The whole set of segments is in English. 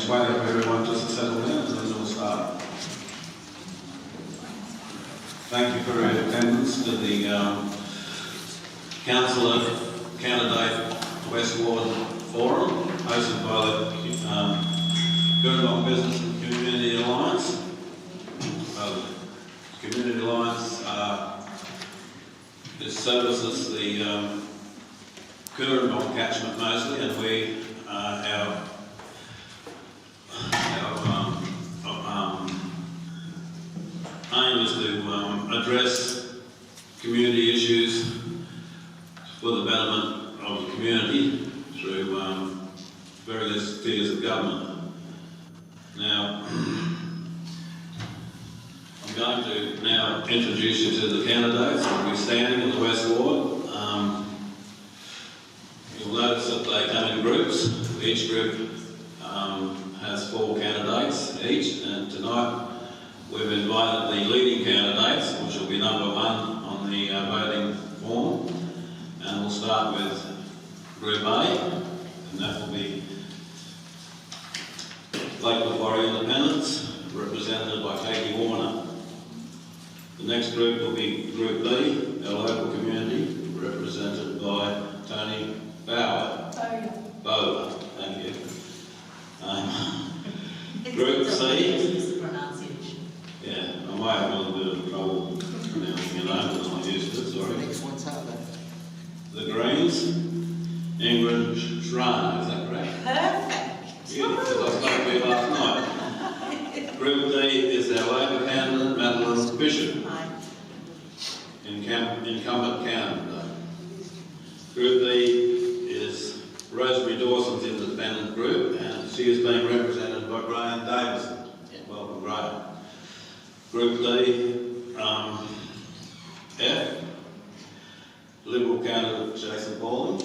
just waiting for everyone just to settle in and then we'll start. Thank you for your attendance to the Councillor Candidate West Ward Forum, hosted by the Coonamble Business and Community Alliance. Community Alliance it services the Coonamble catchment mostly, and we our aim is to address community issues for the betterment of the community through various tiers of government. Now, I'm going to now introduce you to the candidates who will be standing in the West Ward. You'll notice that they come in groups. Each group has 4 candidates each, and tonight we've invited the leading candidates, which will be number 1 on the voting form, and we'll start with Group A, and that will be Lake Macquarie Independents, represented by Katie Warner. The next group will be Group B, our local community, represented by Tony Bauer. Thank you. Group C. Yeah, I might have a little bit of trouble pronouncing your name, but I'm not used to it, sorry. Next one's Harvey. The Greens, Ingrid Schran, is that correct? Perfect. Yeah, because I spoke to you last night. Group D is our Labor candidate, Madeline Bishop, incumbent candidate. Group D is Rosemary Dawson's independent group, and she is being represented by Graham Davison. Welcome, Graham. Group D, F, Liberal candidate Jason Pauling,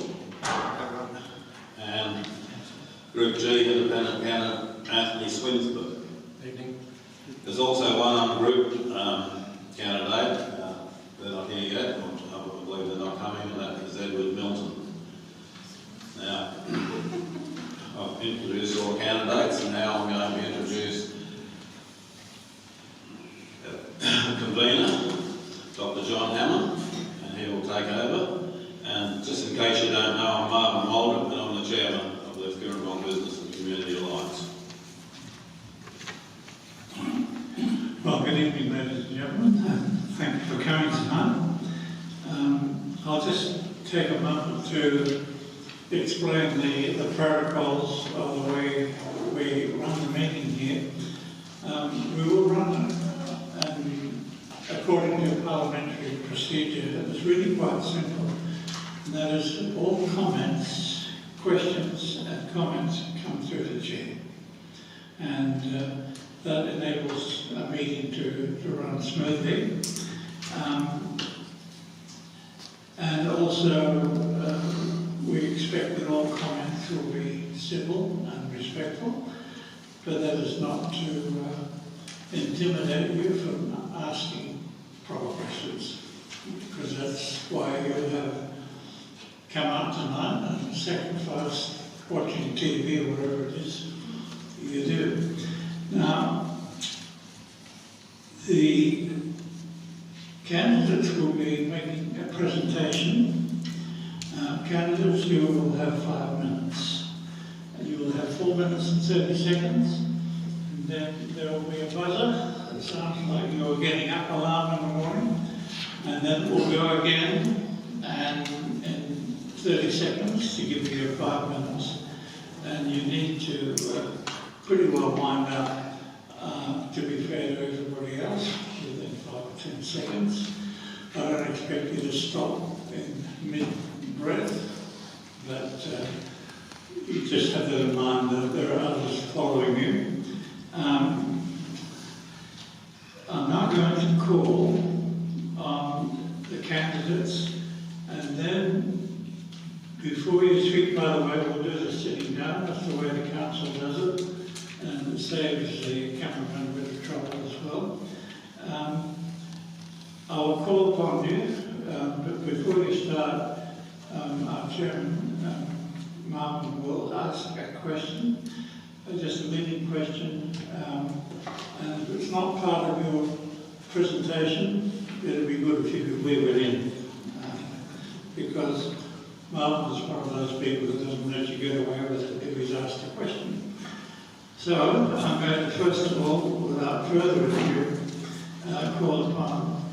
and Group G, independent candidate Anthony Swinsburg. Evening. There's also one ungrouped candidate, they're not here yet, I believe they're not coming, and that is Edward Milton. Now, I've introduced all candidates, and now I'm going to introduce convener, Dr. John Hammond, and he will take over. And just in case you don't know, I'm Marvin Mulder, and I'm the chairman of the Coonamble Business and Community Alliance. Well, good evening, ladies and gentlemen. Thank you for coming tonight. I'll just take a moment to explain the protocols of the way we run the meeting here. We will run according to parliamentary procedure. It's really quite simple. And that is all comments, questions and comments come through the chair. And that enables a meeting to run smoothly. And also we expect that all comments will be civil and respectful, but that is not to intimidate you from asking proper questions, because that's why you have come out tonight and sacrificed watching TV or whatever it is you do. Now, the candidates will be making a presentation. Candidates, you will have 5 minutes. And you will have 4 minutes and 30 seconds. And then there will be a buzzer. It sounds like you're getting up alarm in the morning. And then it will go again, and in 30 seconds to give you 5 minutes. And you need to pretty well wind up, to be fair to everybody else, within 5 or 10 seconds. I don't expect you to stop in mid-breath, but you just have that in mind that there are others following you. I'm now going to call on the candidates, and then before you speak, by the way, we'll do the sitting down. That's the way the council does it, and it saves the cameraman a bit of trouble as well. I will call upon you, but before you start, our chairman, Marvin, will ask a question, Just a leading question, and if it's not part of your presentation, it'd be good if you could weave it in, because Martin is one of those people that doesn't let you get away with it if he's asked a question. So I'm going to first of all, without further ado, call upon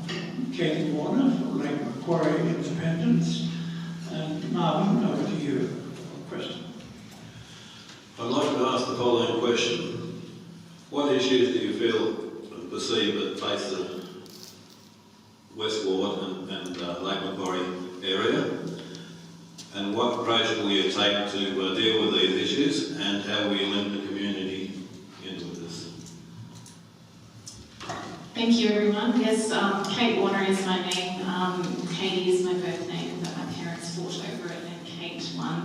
Katie Warner for Lake Macquarie Independence, and Marvin, over to you for a question. I'd like to ask the following question. What issues do you feel and perceive that face the West Ward and Lake Macquarie area? And what approach will you take to deal with these issues, and how will you link the community into this? Thank you, everyone. Yes, Kate Warner is my name. Katie is my birth name, but my parents fought over it and Kate won.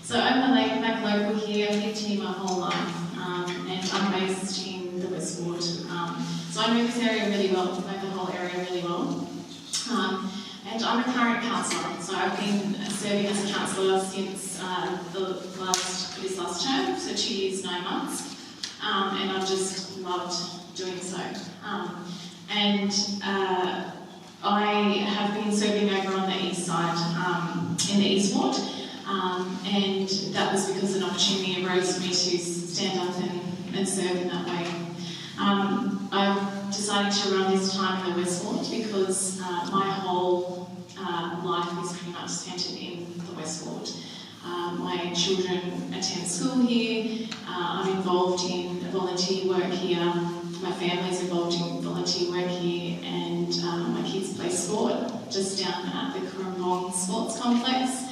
So I'm a Lake Mac local here. I've lived here my whole life, and I'm based in the West Ward. So I know this area really well, know the whole area really well. And I'm a current councillor, so I've been serving as a councillor since this last term, so 2 years, 9 months, and I've just loved doing so. I have been serving over on the east side, in the East Ward, and that was because an opportunity arose for me to stand up and serve in that way. I've decided to run this time in the West Ward because my whole life is pretty much centred in the West Ward. My children attend school here, I'm involved in volunteer work here, my family's involved in volunteer work here, and my kids play sport just down at the Currumbong Sports Complex.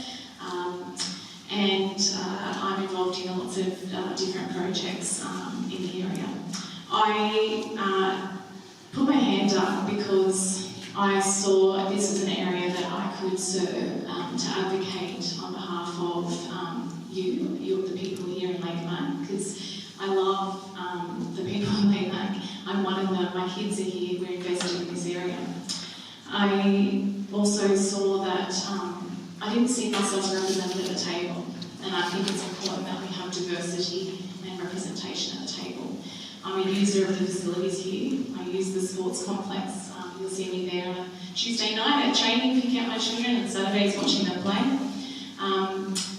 I'm involved in lots of different projects in the area. I put my hand up because I saw this was an area that I could serve to advocate on behalf of you, the people here in Lake Mac, because I love the people in Lake Mac. I'm one of them. My kids are here. We're invested in this area. I also saw that I didn't see myself represented at the table, and I think it's important that we have diversity and representation at the table. I'm a user of the facilities here. I use the sports complex. You'll see me there on a Tuesday night at training, picking up my children, and Saturdays watching them play.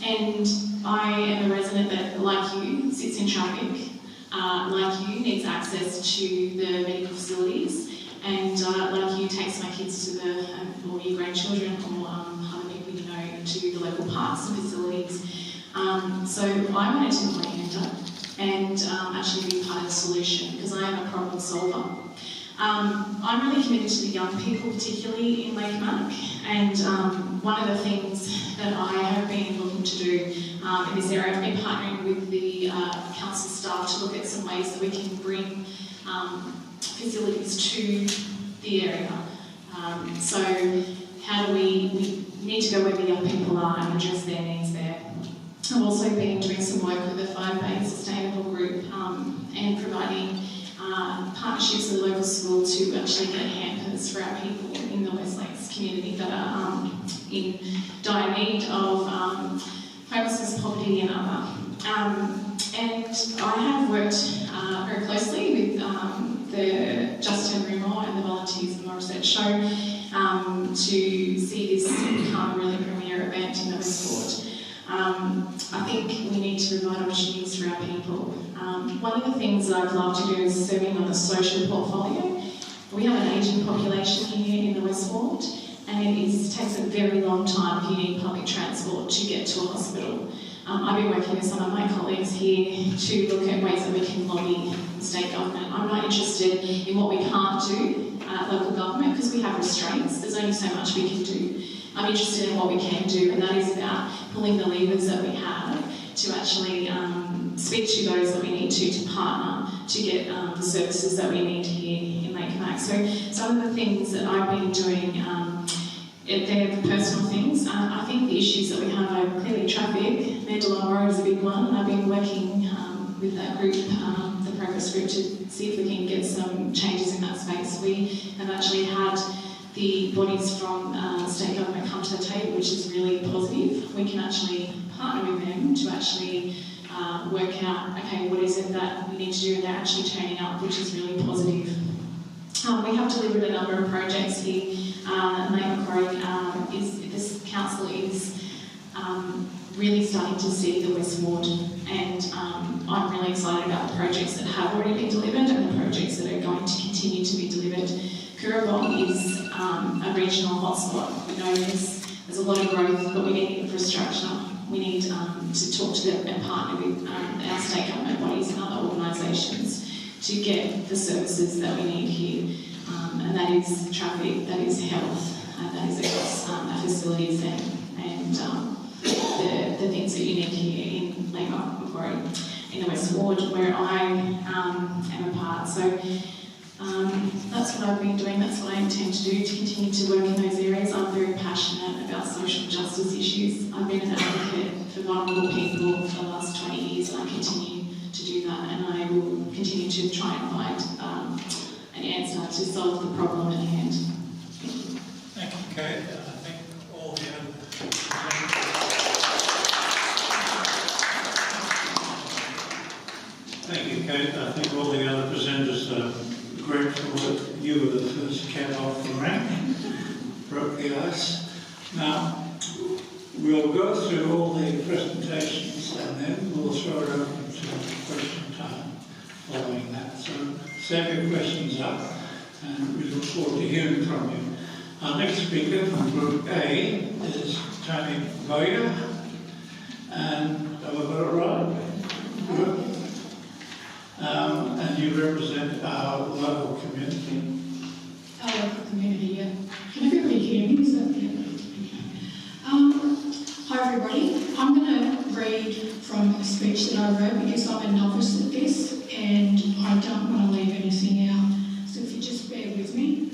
And I am a resident that, like you, sits in traffic, like you, needs access to the medical facilities, and like you, takes my kids to or your grandchildren or other people you know to the local parks and facilities. So I wanted to put my hand up and actually be part of the solution, because I am a problem solver. I'm really committed to the young people, particularly in Lake Mac, and one of the things that I have been looking to do in this area, I've been partnering with the council staff to look at some ways that we can bring facilities to the area. So how do we need to go where the young people are and address their needs there. I've also been doing some work with the 5 Sustainable Group and providing partnerships with the local school to actually get hampers for our people in the West Lakes community that are in dire need of homelessness, poverty and other. And I have worked very closely with the Justin Rimor and the volunteers in the Morissette Show to see this become a really premier event in the West Ward. I think we need to provide opportunities for our people. One of the things that I'd love to do is serving on the social portfolio. We have an ageing population here in the West Ward, and it takes a very long time if you need public transport to get to a hospital. I've been working with some of my colleagues here to look at ways that we can lobby the state government. I'm not interested in what we can't do at local government because we have restraints. There's only so much we can do. I'm interested in what we can do, and that is about pulling the levers that we have to actually speak to those that we need to partner to get the services that we need here in Lake Mac. So some of the things that I've been doing, they're personal things. I think the issues that we have are clearly traffic. Mandalong Road is a big one. I've been working with that group, the Progress Group, to see if we can get some changes in that space. We have actually had the bodies from state government come to the table, which is really positive. We can actually partner with them to actually work out, okay, what is it that we need to do, and they're actually turning up, which is really positive. We have delivered a number of projects here. Macquare this council is really starting to see the West Ward, and I'm really excited about the projects that have already been delivered and the projects that are going to continue to be delivered. Currabong is a regional hotspot. We know there's a lot of growth, but we need infrastructure. We need to talk to them and partner with our state government bodies and other organisations to get the services that we need here, and that is traffic, that is health, that is across our facilities and the things that you need here in Macquarie, in the West Ward, where I am a part. So that's what I've been doing, that's what I intend to do, to continue to work in those areas. I'm very passionate about social justice issues. I've been an advocate for vulnerable people for the last 20 years, and I continue to do that, and I will continue to try and find an answer to solve the problem at hand. Thank you, Kate. I think all the other Thank you, Kate. I think all the other presenters are grateful that you were the first cat off the rank, broke the ice. Now, we'll go through all the presentations and then we'll throw it open to question time following that. So save your questions up and we look forward to hearing from you. Our next speaker from Group A is Tony Boyer, and have I got it right? Good. And you represent our local community. Our local community, yeah. Can everybody hear me? Is that hi everybody. I'm going to read from a speech that I wrote because I'm a novice at this and I don't want to leave anything out. So if you just bear with me.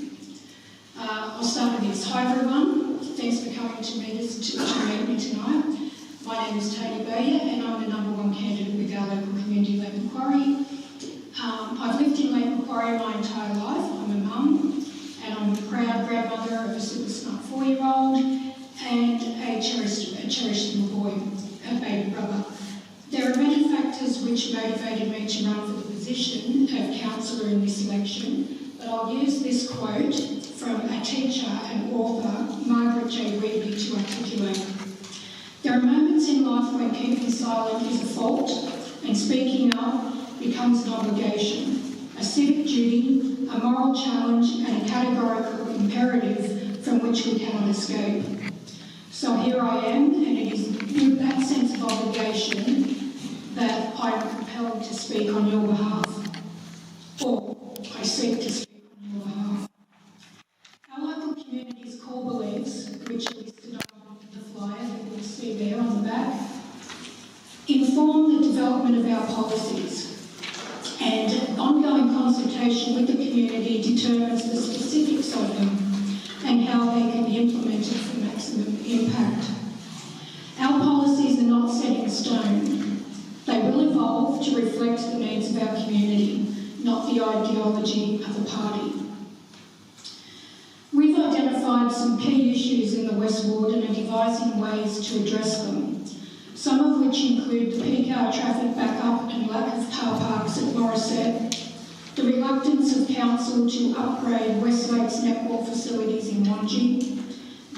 I'll start with this. Hi everyone. Thanks for coming to meet me tonight. My name is Tony Bayer and I'm the #1 candidate with our local community, Lake Macquarie. I've lived in Lake Macquarie my entire life. I'm a mum and I'm a proud grandmother of a super smart 4-year-old and a cherished little boy, a baby brother. There are many factors which motivated me to run for the position of councillor in this election, but I'll use this quote from a teacher and author, Margaret J. Wheatley, to articulate. There are moments in life when keeping silent is a fault and speaking up becomes an obligation, a civic duty, a moral challenge and a categorical imperative from which we cannot escape. So here I am, and it is with that sense of obligation that I am compelled to speak on your behalf, or I seek to speak on your behalf. Our local community's core beliefs, which are listed on the flyer that you'll see there on the back, inform the development of our policies, and ongoing consultation with the community determines the specifics of them and how they can be implemented for maximum impact. Our policies are not set in stone. They will evolve to reflect the needs of our community, not the ideology of a party. We've identified some key issues in the West Ward and are devising ways to address them, some of which include the peak hour traffic backup and lack of car parks at Morisset, the reluctance of council to upgrade Westlake's netball facilities in Wangi,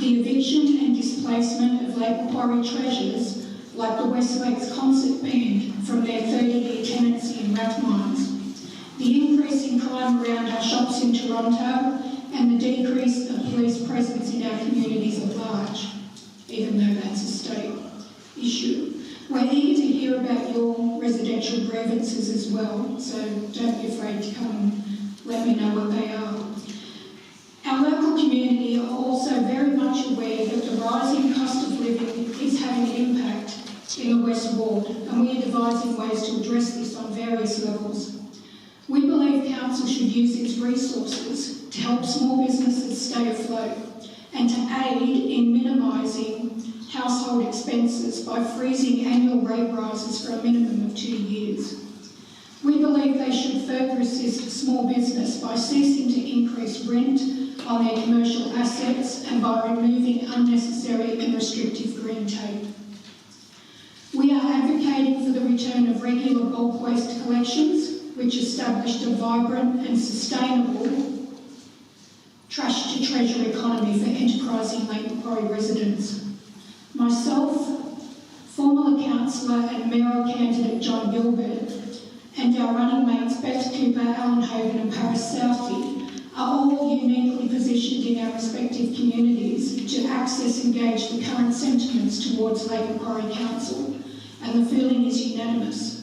the eviction and displacement of Lake Macquarie treasures like the Westlakes concert band from their 30-year tenancy in Rathmines, the increase in crime around our shops in Toronto, and the decrease of police presence in our communities at large, even though that's a state issue. We're eager to hear about your residential grievances as well, so don't be afraid to come and let me know what they are. Our local community are also very much aware that the rising cost of living is having an impact in the West Ward, and we are devising ways to address this on various levels. We believe council should use its resources to help small businesses stay afloat and to aid in minimising household expenses by freezing annual rate rises for a minimum of 2 years. We believe they should further assist small business by ceasing to increase rent on their commercial assets and by removing unnecessary and restrictive green tape. We are advocating for the return of regular bulk waste collections, which established a vibrant and sustainable trash-to-treasure economy for enterprising Lake Macquarie residents. Myself, former councillor and mayoral candidate John Gilbert, and our running mates Beth Cooper, Alan Hogan and Paris Southey are all uniquely positioned in our respective communities to access and gauge the current sentiments towards Lake Macquarie Council, and the feeling is unanimous.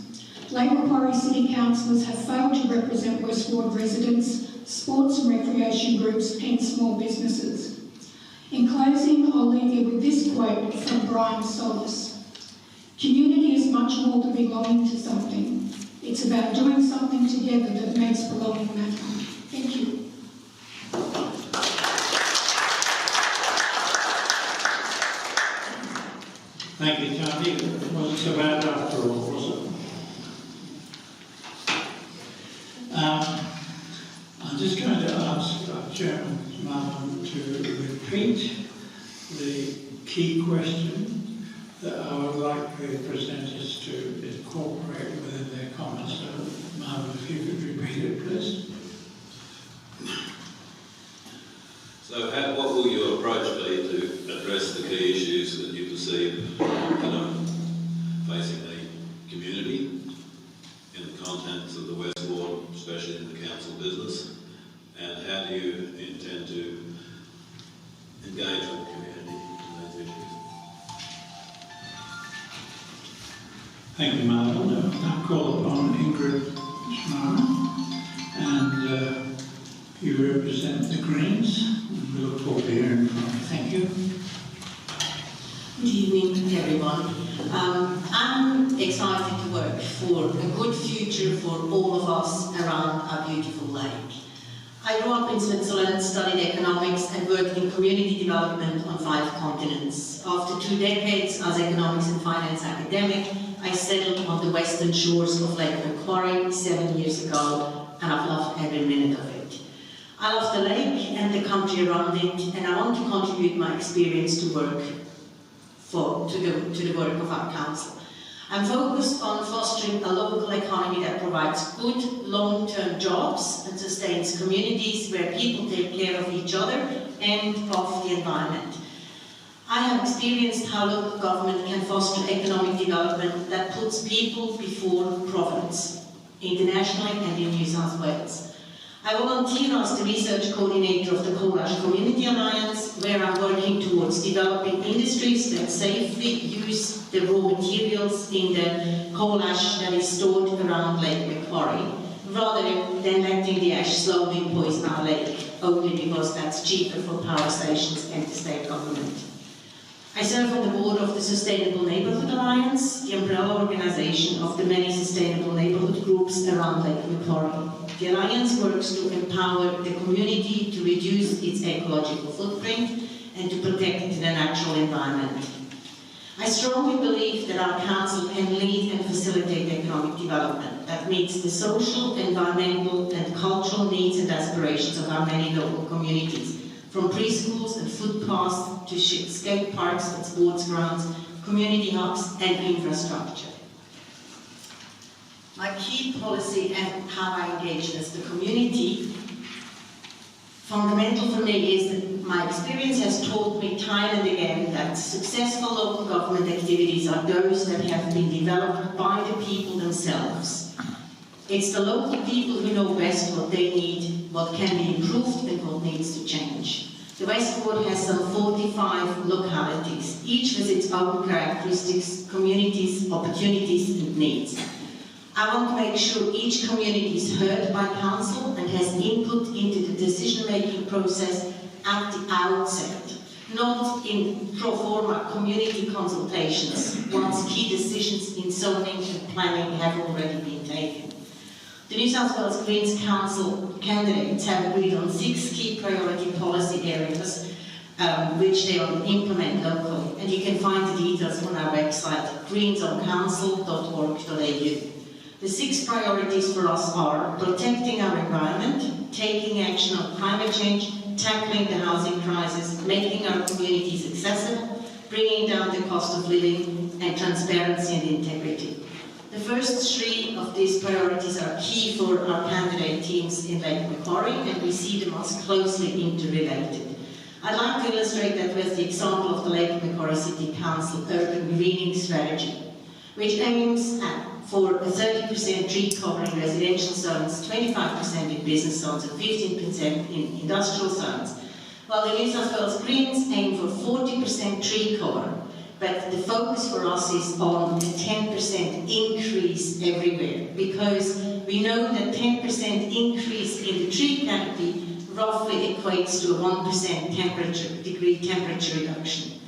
Lake Macquarie City Councillors have failed to represent West Ward residents, sports and recreation groups and small businesses. In closing, I'll leave you with this quote from Brian Solis. Community is much more than belonging to something. It's about doing something together that makes belonging matter. Thank you. Thank you, Tony. It wasn't so bad after all, was it? I'm just going to ask our Chairman, Martin, to repeat the key question that I would like the presenters to incorporate within their comments. So, Martin, if you could repeat it, please. So what will your approach be to address the key issues that you perceive facing the community in the contents of the West Ward, especially in the council business, and how do you intend to engage with the community in those issues? Thank you, Martin. I'll call upon Ingrid Schneider, and you represent the Greens. We look forward to hearing from you. Thank you. Good evening, everyone. I'm excited to work for a good future for all of us around our beautiful lake. I grew up in Switzerland, studied economics and worked in community development on 5 continents. After 2 decades as economics and finance academic, I settled on the western shores of Lake Macquarie 7 years ago, and I've loved every minute of it. I love the lake and the country around it, and I want to contribute my experience to work to the work of our council. I'm focused on fostering a local economy that provides good long-term jobs and sustains communities where people take care of each other and of the environment. I have experienced how local government can foster economic development that puts people before province, internationally and in New South Wales. I volunteer as the research coordinator of the Coal Ash Community Alliance, where I'm working towards developing industries that safely use the raw materials in the coal ash that is stored around Lake Macquarie, rather than letting the ash slowly poison our lake, only because that's cheaper for power stations and the state government. I serve on the board of the Sustainable Neighbourhood Alliance, the umbrella organisation of the many sustainable neighbourhood groups around Lake Macquarie. The Alliance works to empower the community to reduce its ecological footprint and to protect the natural environment. I strongly believe that our council can lead and facilitate economic development that meets the social, environmental and cultural needs and aspirations of our many local communities, from preschools and footpaths to skate parks and sports grounds, community hubs and infrastructure. My key policy and how I engage with the community, fundamental for me is that my experience has taught me time and again that successful local government activities are those that have been developed by the people themselves. It's the local people who know best what they need, what can be improved and what needs to change. The West Ward has some 45 localities, each with its own characteristics, communities, opportunities and needs. I want to make sure each community is heard by council and has input into the decision-making process at the outset, not in pro forma community consultations, once key decisions in zoning and planning have already been taken. The New South Wales Greens Council candidates have agreed on 6 key priority policy areas which they will implement locally, and you can find the details on our website, greensOnCouncil.org.au. The 6 priorities for us are protecting our environment, taking action on climate change, tackling the housing crisis, making our communities accessible, bringing down the cost of living, and transparency and integrity. The first three of these priorities are key for our candidate teams in Lake Macquarie, and we see them as closely interrelated. I'd like to illustrate that with the example of the Lake Macquarie City Council Urban Greening Strategy, which aims for a 30% tree cover in residential zones, 25% in business zones, and 15% in industrial zones. While the New South Wales Greens aim for 40% tree cover, but the focus for us is on a 10% increase everywhere, because we know that 10% increase in the tree canopy roughly equates to a 1% degree temperature reduction.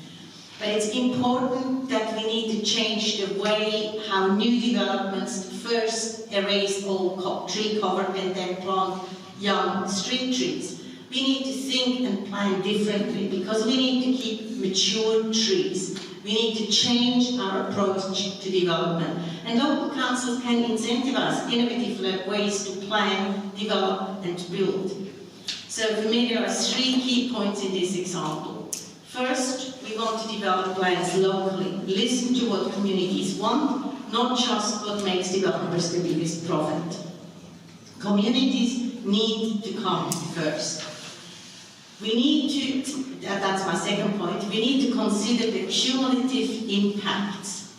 But it's important that we need to change the way how new developments first erase all tree cover and then plant young street trees. We need to think and plan differently, because we need to keep mature trees. We need to change our approach to development. And local councils can incentivise innovative ways to plan, develop and to build. So for me there are three key points in this example. First, we want to develop plans locally. Listen to what communities want, not just what makes developers the biggest profit. Communities need to come first. We need to, that's my second point, we need to consider the cumulative impacts.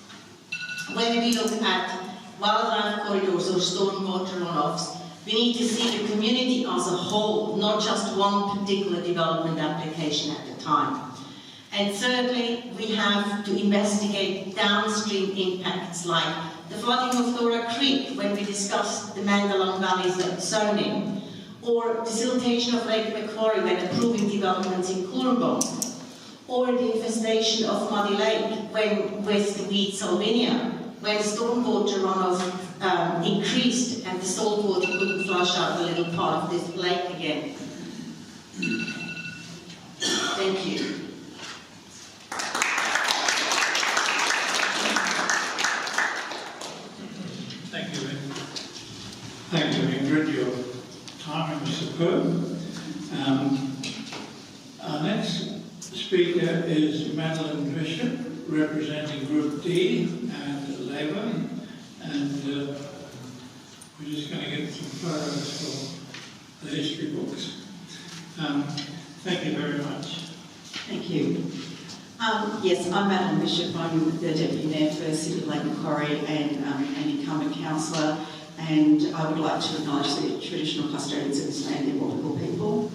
When we look at wildlife corridors or stormwater runoffs, we need to see the community as a whole, not just one particular development application at a time. And thirdly, we have to investigate downstream impacts like the flooding of Laura Creek when we discussed the Mandalong Valley zoning, or the siltation of Lake Macquarie when approving developments in Coorambong, or the infestation of Muddy Lake with the weed Salvinia, when stormwater runoff increased and the salt water couldn't flush out the little part of this lake again. Thank you. Thank you, Ingrid. Thank you, Ingrid. Your timing was superb. Our next speaker is Madeline Bishop, representing Group D and Labour, and we're just going to get some photos for the history books. Thank you very much. Thank you. Yes, I'm Madeline Bishop. I'm the Deputy Mayor for City of Lake Macquarie and an incumbent councillor, and I would like to acknowledge the traditional custodians of this land, the Wappigal people,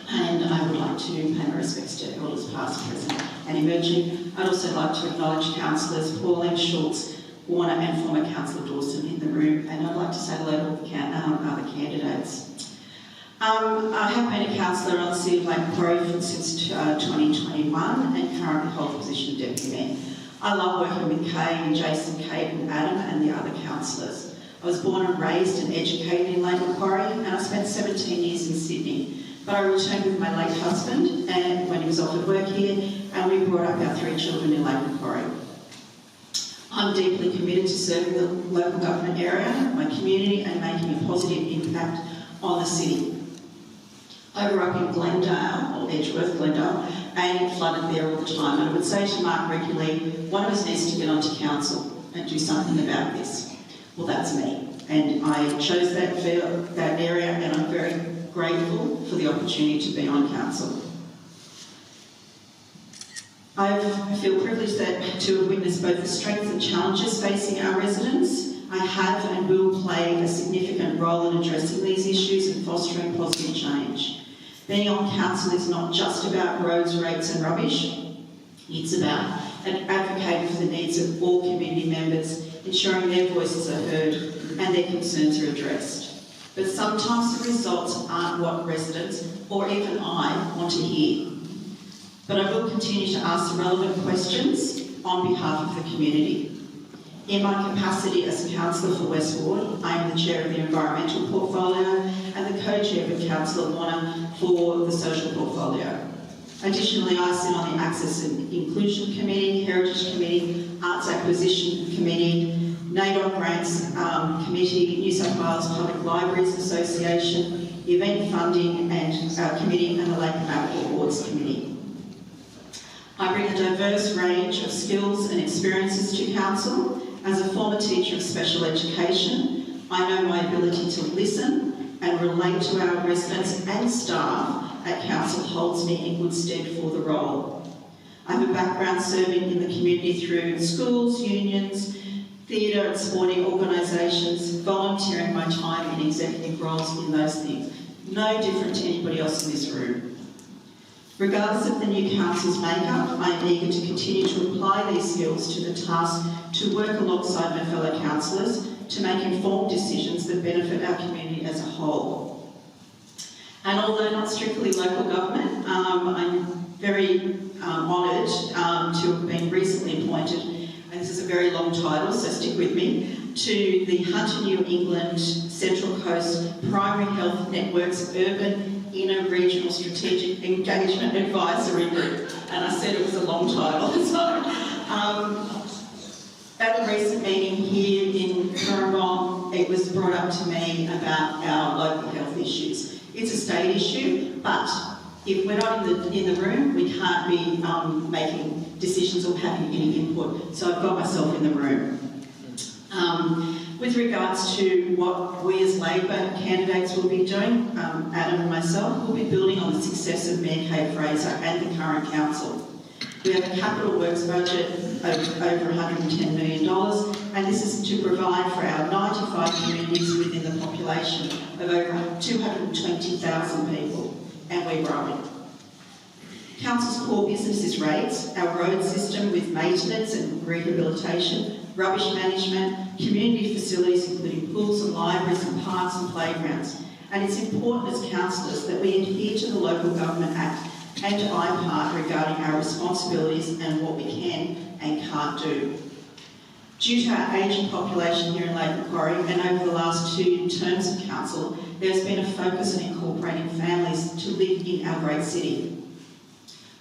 and I would like to pay my respects to elders past, present and emerging. I'd also like to acknowledge councillors Pauline, Schultz, Warner and former councillor Dawson in the room, and I'd like to say hello to all the other candidates. I have been a councillor on the City of Lake Macquarie since 2021 and currently hold the position of Deputy Mayor. I love working with Kay and Jason, Kate and Adam and the other councillors. I was born and raised and educated in Lake Macquarie, and I spent 17 years in Sydney. But I returned with my late husband and when he was offered work here, and we brought up our 3 children in Lake Macquarie. I'm deeply committed to serving the local government area, my community, and making a positive impact on the city. I grew up in Glendale, or Edgeworth, Glendale, and it flooded there all the time. And I would say to Mark regularly, one of us needs to get onto council and do something about this. Well, that's me. And I chose that area, and I'm very grateful for the opportunity to be on council. I feel privileged to have witnessed both the strengths and challenges facing our residents. I have and will play a significant role in addressing these issues and fostering positive change. Being on council is not just about roads, rates and rubbish. It's about advocating for the needs of all community members, ensuring their voices are heard and their concerns are addressed. But sometimes the results aren't what residents or even I want to hear. But I will continue to ask the relevant questions on behalf of the community. In my capacity as Councillor for West Ward, I am the Chair of the Environmental Portfolio and the Co-Chair with Councillor Warner for the Social Portfolio. Additionally, I sit on the Access and Inclusion Committee, Heritage Committee, Arts Acquisition Committee, NAIDOC Grants Committee, New South Wales Public Libraries Association, Event Funding and Committee, and the Lake Macquarie Awards Committee. I bring a diverse range of skills and experiences to Council, As a former teacher of special education, I know my ability to listen and relate to our residents and staff at council holds me in good stead for the role. I have a background serving in the community through schools, unions, theatre and sporting organisations, volunteering my time in executive roles in those things. No different to anybody else in this room. Regardless of the new council's makeup, I am eager to continue to apply these skills to the task to work alongside my fellow councillors to make informed decisions that benefit our community as a whole. And although not strictly local government, I'm very honoured to have been recently appointed, and this is a very long title, so stick with me, to the Hunter New England Central Coast Primary Health Network's Urban Inner Regional Strategic Engagement Advisory Group. And I said it was a long title. So, at a recent meeting here in Currumbong, it was brought up to me about our local health issues. It's a state issue, but if we're not in the room, we can't be making decisions or having any input. So I've got myself in the room. With regards to what we as Labor candidates will be doing, Adam and myself will be building on the success of Mayor Kate Fraser and the current council. We have a capital works budget of over $110 million, and this is to provide for our 95 communities within the population of over 220,000 people, and we're growing. Council's core business is rates, our road system with maintenance and rehabilitation, rubbish management, community facilities including pools and libraries and parks and playgrounds. And it's important as councillors that we adhere to the Local Government Act and IPART regarding our responsibilities and what we can and can't do. Due to our ageing population here in Lake Macquarie and over the last 2 terms of council, there's been a focus on incorporating families to live in our great city.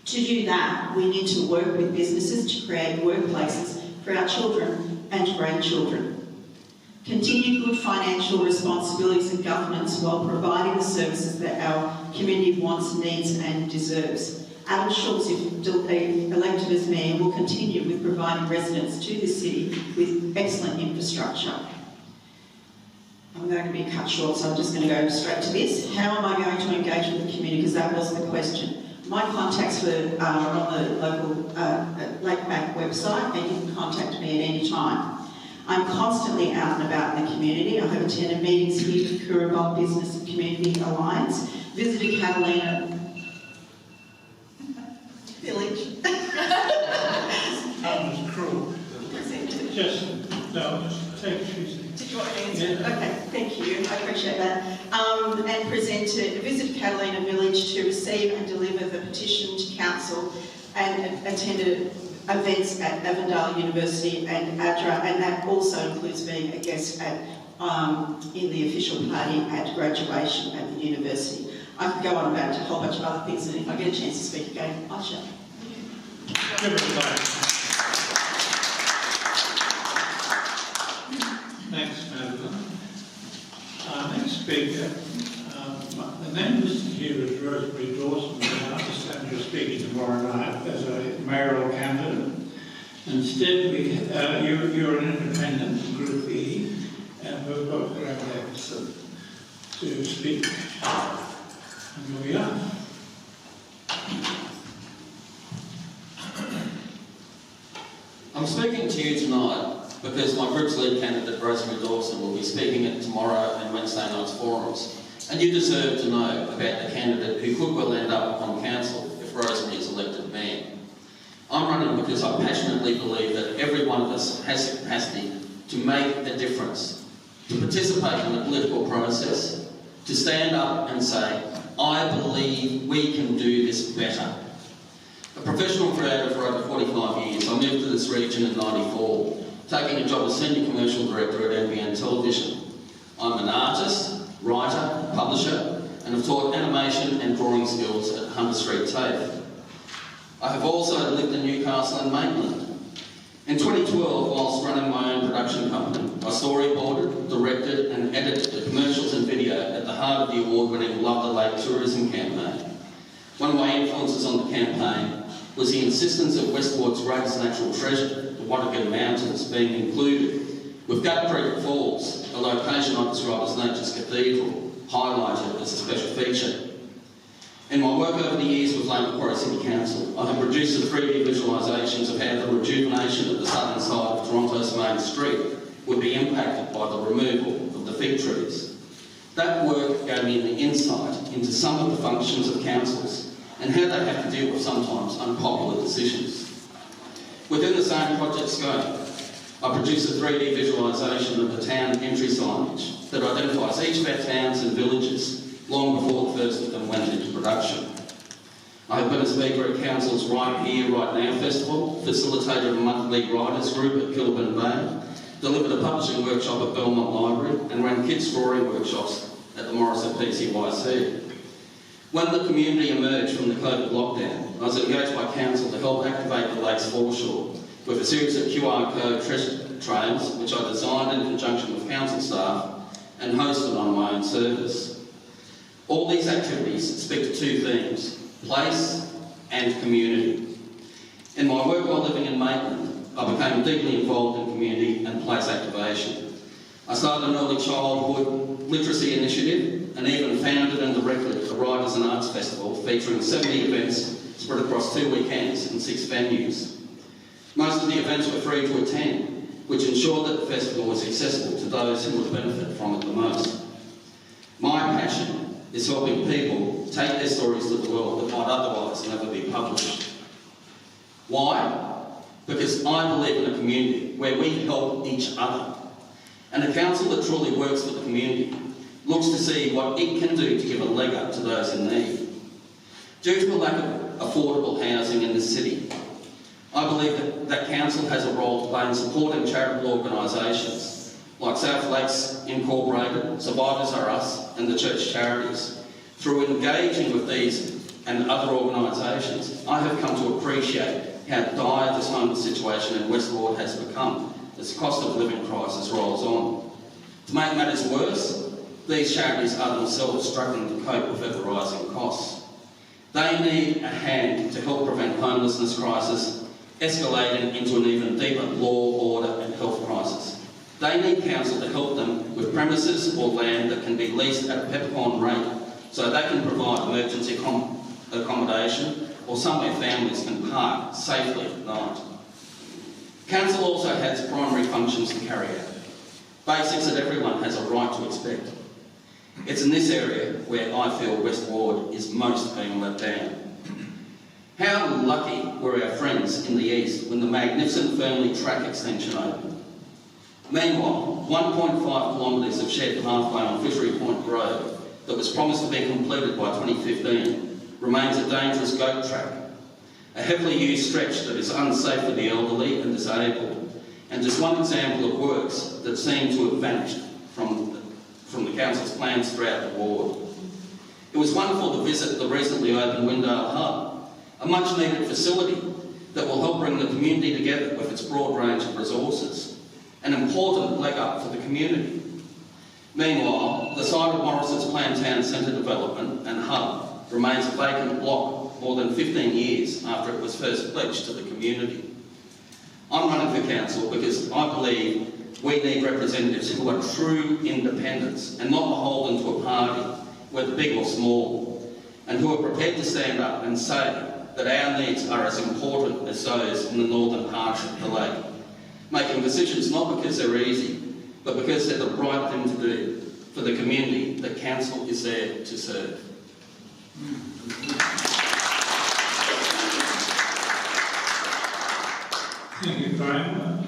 To do that, we need to work with businesses to create workplaces for our children and grandchildren. Continue good financial responsibilities and governance while providing the services that our community wants, needs and deserves. Adam Schultz, if elected as Mayor, will continue with providing residents to the city with excellent infrastructure. I'm going to be cut short, so I'm just going to go straight to this. How am I going to engage with the community? Because that was the question. My contacts are on the local Lakebank website, and you can contact me at any time. I'm constantly out and about in the community. I have attended meetings here with Currumbong Business and Community Alliance, visited Catalina Village. That was cruel. Just take a few seconds. Did you want to answer? Yeah. Okay, thank you. I appreciate that. And visit Catalina Village to receive and deliver the petition to council, and attended events at Avondale University and ADRA, and that also includes being a guest at in the official party at graduation at the university. I could go on about a whole bunch of other things, and if I get a chance to speak again, I shall. Give it a go. Thanks, Madeline. Our next speaker, the name listed here is Rosemary Dawson, and I understand you're speaking tomorrow night as a mayoral candidate. Instead, you're an independent, Group E, and we've got Graham Davidson to speak. And here we are. I'm speaking to you tonight because my group's lead candidate, Rosemary Dawson, will be speaking at tomorrow and Wednesday night's forums. And you deserve to know about the candidate who could well end up on council if Rosemary is elected mayor. I'm running because I passionately believe that every one of us has the capacity to make a difference, to participate in the political process, to stand up and say, I believe we can do this better. A professional creator for over 45 years, I moved to this region in '94, taking a job as Senior Commercial Director at NBN Television. I'm an artist, writer, publisher, and have taught animation and drawing skills at Hunter Street TAFE. I have also lived in Newcastle and Maitland. In 2012, whilst running my own production company, I storyboarded, directed and edited the commercials and video at the heart of the award-winning Love the Lake tourism campaign. One of my influences on the campaign was the insistence of Westport's greatest natural treasure, the Wattigan Mountains being included, with Gut Creek Falls, a location I describe as Nature's Cathedral, highlighted as a special feature. In my work over the years with Macquare City Council, I have produced the 3D visualisations of how the rejuvenation of the southern side of Toronto's main street would be impacted by the removal of the fig trees. That work gave me an insight into some of the functions of councils and how they have to deal with sometimes unpopular decisions. Within the same project scope, I produced a 3D visualisation of the town entry signage that identifies each of our towns and villages long before the first of them went into production. I have been a speaker at Council's Right Here, Right Now festival, facilitated a monthly writers group at Kilburn Bay, delivered a publishing workshop at Belmont Library, and ran kids drawing workshops at the Morrison PCYC. When the community emerged from the COVID lockdown, I was engaged by Council to help activate the Lakes foreshore with a series of QR code treasure trails, which I designed in conjunction with Council staff and hosted on my own service. All these activities speak to two themes: place and community. In my work while living in Maitland, I became deeply involved in community and place activation. I started an early childhood literacy initiative and even founded and directed a Writers and Arts Festival featuring 70 events spread across 2 weekends and 6 venues. Most of the events were free to attend, which ensured that the festival was accessible to those who would benefit from it the most. My passion is helping people take their stories to the world that might otherwise never be published. Why? Because I believe in a community where we help each other. And a council that truly works for the community looks to see what it can do to give a leg up to those in need. Due to a lack of affordable housing in the city, I believe that council has a role to play in supporting charitable organisations like South Lakes Incorporated, Survivors Are Us and the church charities. Through engaging with these and other organisations, I have come to appreciate how dire this homeless situation in West Ward has become as the cost of living crisis rolls on. To make matters worse, these charities are themselves struggling to cope with ever rising costs. They need a hand to help prevent homelessness crisis escalating into an even deeper law, order and health crisis. They need council to help them with premises or land that can be leased at a peppercorn rate so they can provide emergency accommodation or somewhere families can park safely at night. Council also has primary functions to carry out, basics that everyone has a right to expect. It's in this area where I feel West Ward is most being let down. How lucky were our friends in the east when the magnificent Fernley track extension opened. Meanwhile, 1.5 kilometres of shared pathway on Fishery Point Road that was promised to be completed by 2015 remains a dangerous goat track, a heavily used stretch that is unsafe for the elderly and disabled, and just one example of works that seem to have vanished from the council's plans throughout the ward. It was wonderful to visit the recently opened Windale Hub, a much needed facility that will help bring the community together with its broad range of resources. An important leg up for the community. Meanwhile, the site of Morrison's planned town centre development and hub remains a vacant block more than 15 years after it was first pledged to the community. I'm running for council because I believe we need representatives who are true independents and not beholden to a party, whether big or small, and who are prepared to stand up and say that our needs are as important as those in the northern part of the lake. Making decisions not because they're easy, but because they're the right thing to do for the community that council is there to serve. Thank you, Graham.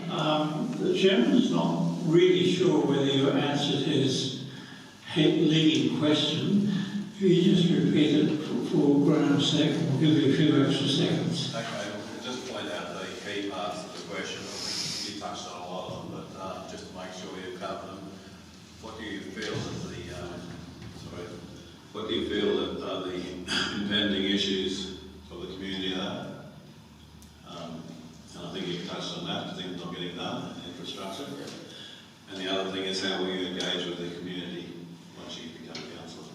The chairman's not really sure whether you answered his leading question. If you just repeat it for Graham's sake, we'll give you a few extra seconds. Okay, well, just point out the key parts of the question. I think you touched on a lot of them, but just to make sure you've covered them. What do you feel that the impending issues for the community are? And I think you've touched on that, things not getting done, infrastructure. And the other thing is how will you engage with the community once you become councillor?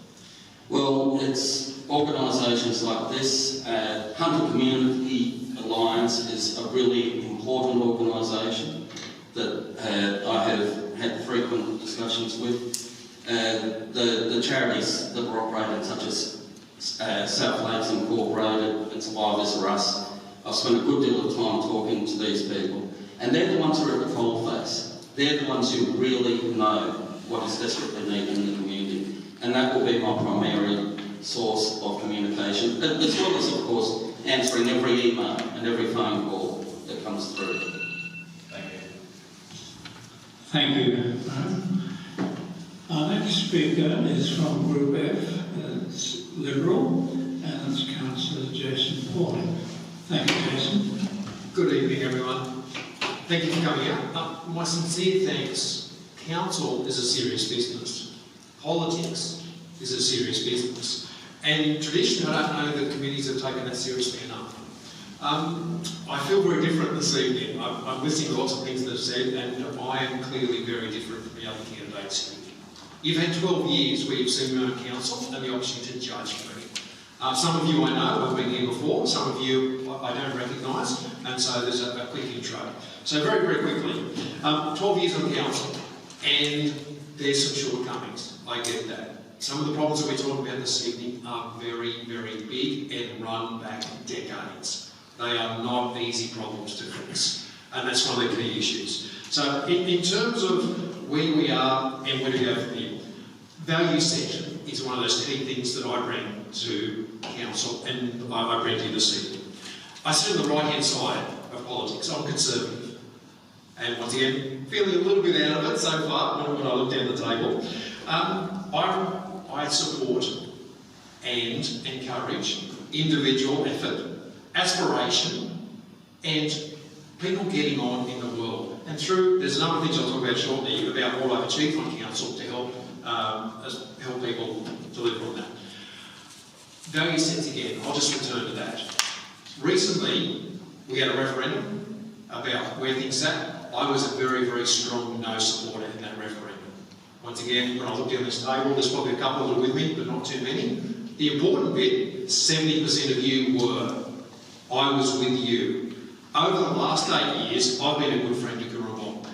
Well, it's organisations like this, Hunter Community Alliance, Alliance is a really important organisation that I have had frequent discussions with. The charities that were operated, such as South Lakes Incorporated and Survivors for Us, I've spent a good deal of time talking to these people, and they're the ones who are at the coalface. They're the ones who really know what is desperately needed in the community, and that will be my primary source of communication, as well as, of course, answering every email and every phone call that comes through. Thank you. Thank you. Our next speaker is from Group F. It's Liberal, and it's Councillor Jason Pauling. Thank you, Jason. Good evening, everyone. Thank you for coming out. My sincere thanks. Council is a serious business. Politics is a serious business. And traditionally, I don't know that committees have taken that seriously enough. I feel very different this evening. I'm listening to lots of things that have said, and I am clearly very different from the other candidates here. You've had 12 years where you've seen me on council and the opportunity to judge me. Some of you I know have been here before, some of you I don't recognise, and so there's a quick intro. So very, very quickly, 12 years on council, and there's some shortcomings, I get that. Some of the problems that we're talking about this evening are very, very big and run back decades. They are not easy problems to fix, and that's one of the key issues. So in terms of where we are and where to go from here, value set is one of those key things that I bring to council, and I bring to you this evening. I sit on the right-hand side of politics. I'm conservative, and once again, feeling a little bit out of it so far when I look down the table. I support and encourage individual effort, aspiration, and people getting on in the world. And there's a number of things I'll talk about shortly about what I've achieved on council to help people deliver on that. Value sets again, I'll just return to that. Recently, we had a referendum about where things sat. I was a very, very strong no supporter in that referendum. Once again, when I look down this table, there's probably a couple that are with me, but not too many. The important bit, 70% of you were. I was with you. Over the last 8 years, I've been a good friend to Gurumong.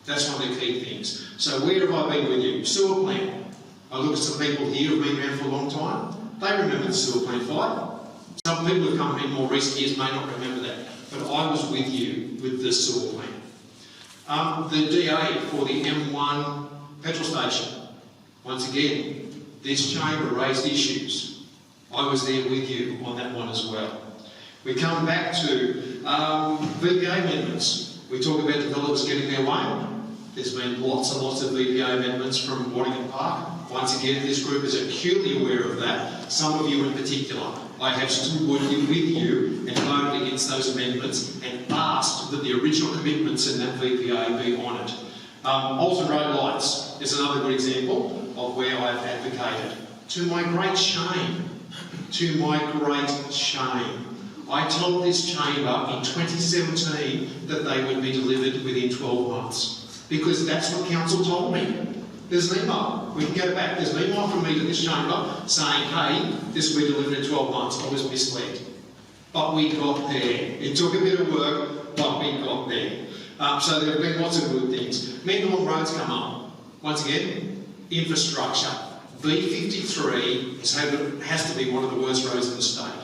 That's one of the key things. So where have I been with you? Sewer plant. I look at some people here who've been around for a long time. They remember the sewer plant fight. Some people who've come in more recent years may not remember that. But I was with you with the sewer plant. The DA for the M1 petrol station. Once again, this chamber raised issues. I was there with you on that one as well. We come back to VPA amendments. We talk about developers getting their way. There's been lots and lots of VPA amendments from Waddingham Park. Once again, this group is acutely aware of that. Some of you in particular. I have stood with you and voted against those amendments and asked that the original commitments in that VPA be honoured. Alton Road lights is another good example of where I have advocated. To my great shame, I told this chamber in 2017 that they would be delivered within 12 months because that's what council told me. There's an email. We can go back. There's an email from me to this chamber saying, hey, this will be delivered in 12 months. I was misled. But we got there. It took a bit of work, but we got there. So there have been lots of good things. Mandalong Roads come up. Once again, infrastructure. B53 has to be one of the worst roads in the state.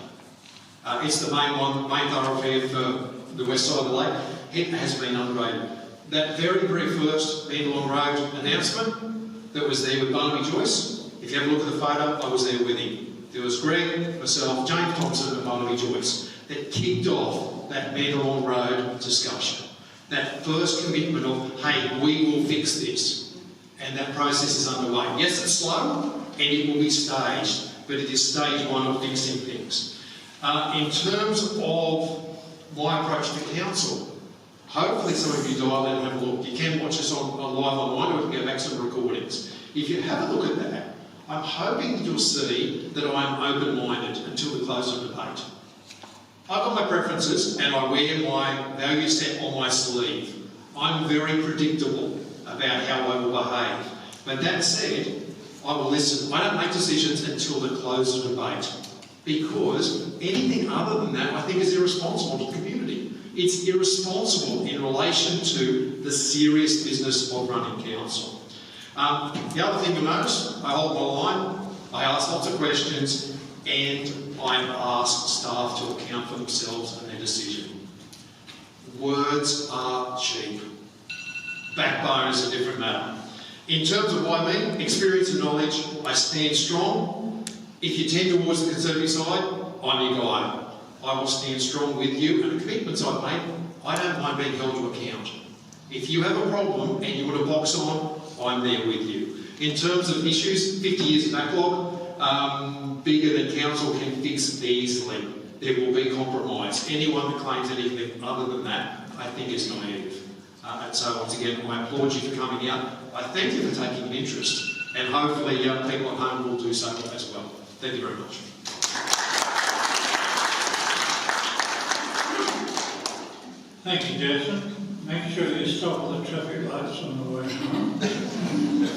It's the main thoroughfare for the west side of the lake. It has been upgraded. That very, very first Mandalong Road announcement that was there with Barnaby Joyce, if you have a look at the photo, I was there with him. There was Greg, myself, James Thompson and Barnaby Joyce that kicked off that Mandalong Road discussion. That first commitment of, hey, we will fix this. And that process is underway. Yes, it's slow and it will be staged, but it is stage one of fixing things. In terms of my approach to council, hopefully some of you dial in and have a look. You can watch us on live online, or we can go back to some recordings. If you have a look at that, I'm hoping that you'll see that I'm open-minded until the close of debate. I've got my preferences and I wear my value set on my sleeve. I'm very predictable about how I will behave. But that said, I will listen. I don't make decisions until the close of debate, because anything other than that I think is irresponsible to the community. It's irresponsible in relation to the serious business of running council. The other thing you'll notice, I hold my line, I ask lots of questions, and I ask staff to account for themselves and their decision. Words are cheap. Backbone is a different matter. In terms of what I mean, experience and knowledge, I stand strong. If you tend towards the Conservative side, I'm your guy. I will stand strong with you, and the commitments I've made, I don't mind being held to account. If you have a problem and you want a box on, I'm there with you. In terms of issues, 50 years of backlog, bigger than council can fix easily. There will be compromise. Anyone that claims anything other than that, I think is naive. And so once again, I applaud you for coming out. I thank you for taking an interest, and hopefully young people at home will do so as well. Thank you very much. Thank you, Jason. Make sure you stop at the traffic lights on the way home.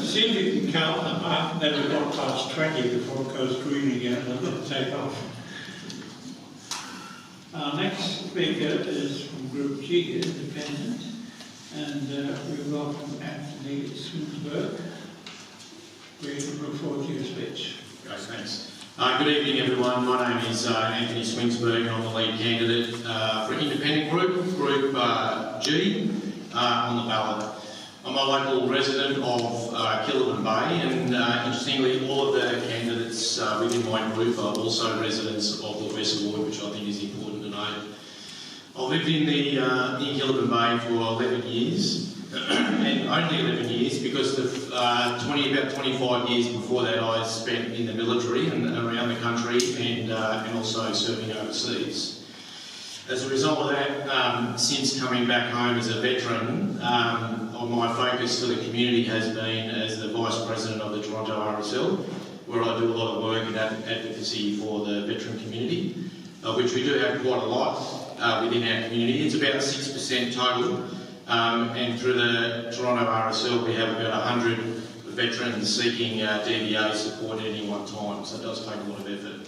See if you can count them. I've never got past 20 before it goes green again and then take off. Our next speaker is from Group G, Independent, and we welcome Anthony Swinsburg. We look forward to your speech. Great, thanks. Good evening, everyone. My name is Anthony Swinsburg. I'm the lead candidate for Independent Group G on the ballot. I'm a local resident of Killaman Bay, and interestingly, all of the candidates within my group are also residents of the West Ward, which I think is important to note. I've lived in Killaman Bay for 11 years, and only 11 years because about 25 years before that I spent in the military and around the country and also serving overseas. As a result of that, since coming back home as a veteran, my focus for the community has been as the Vice President of the Toronto RSL, where I do a lot of work in advocacy for the veteran community, which we do have quite a lot within our community. It's about 6% total, and through the Toronto RSL we have about 100 veterans seeking DVA support at any one time, so it does take a lot of effort.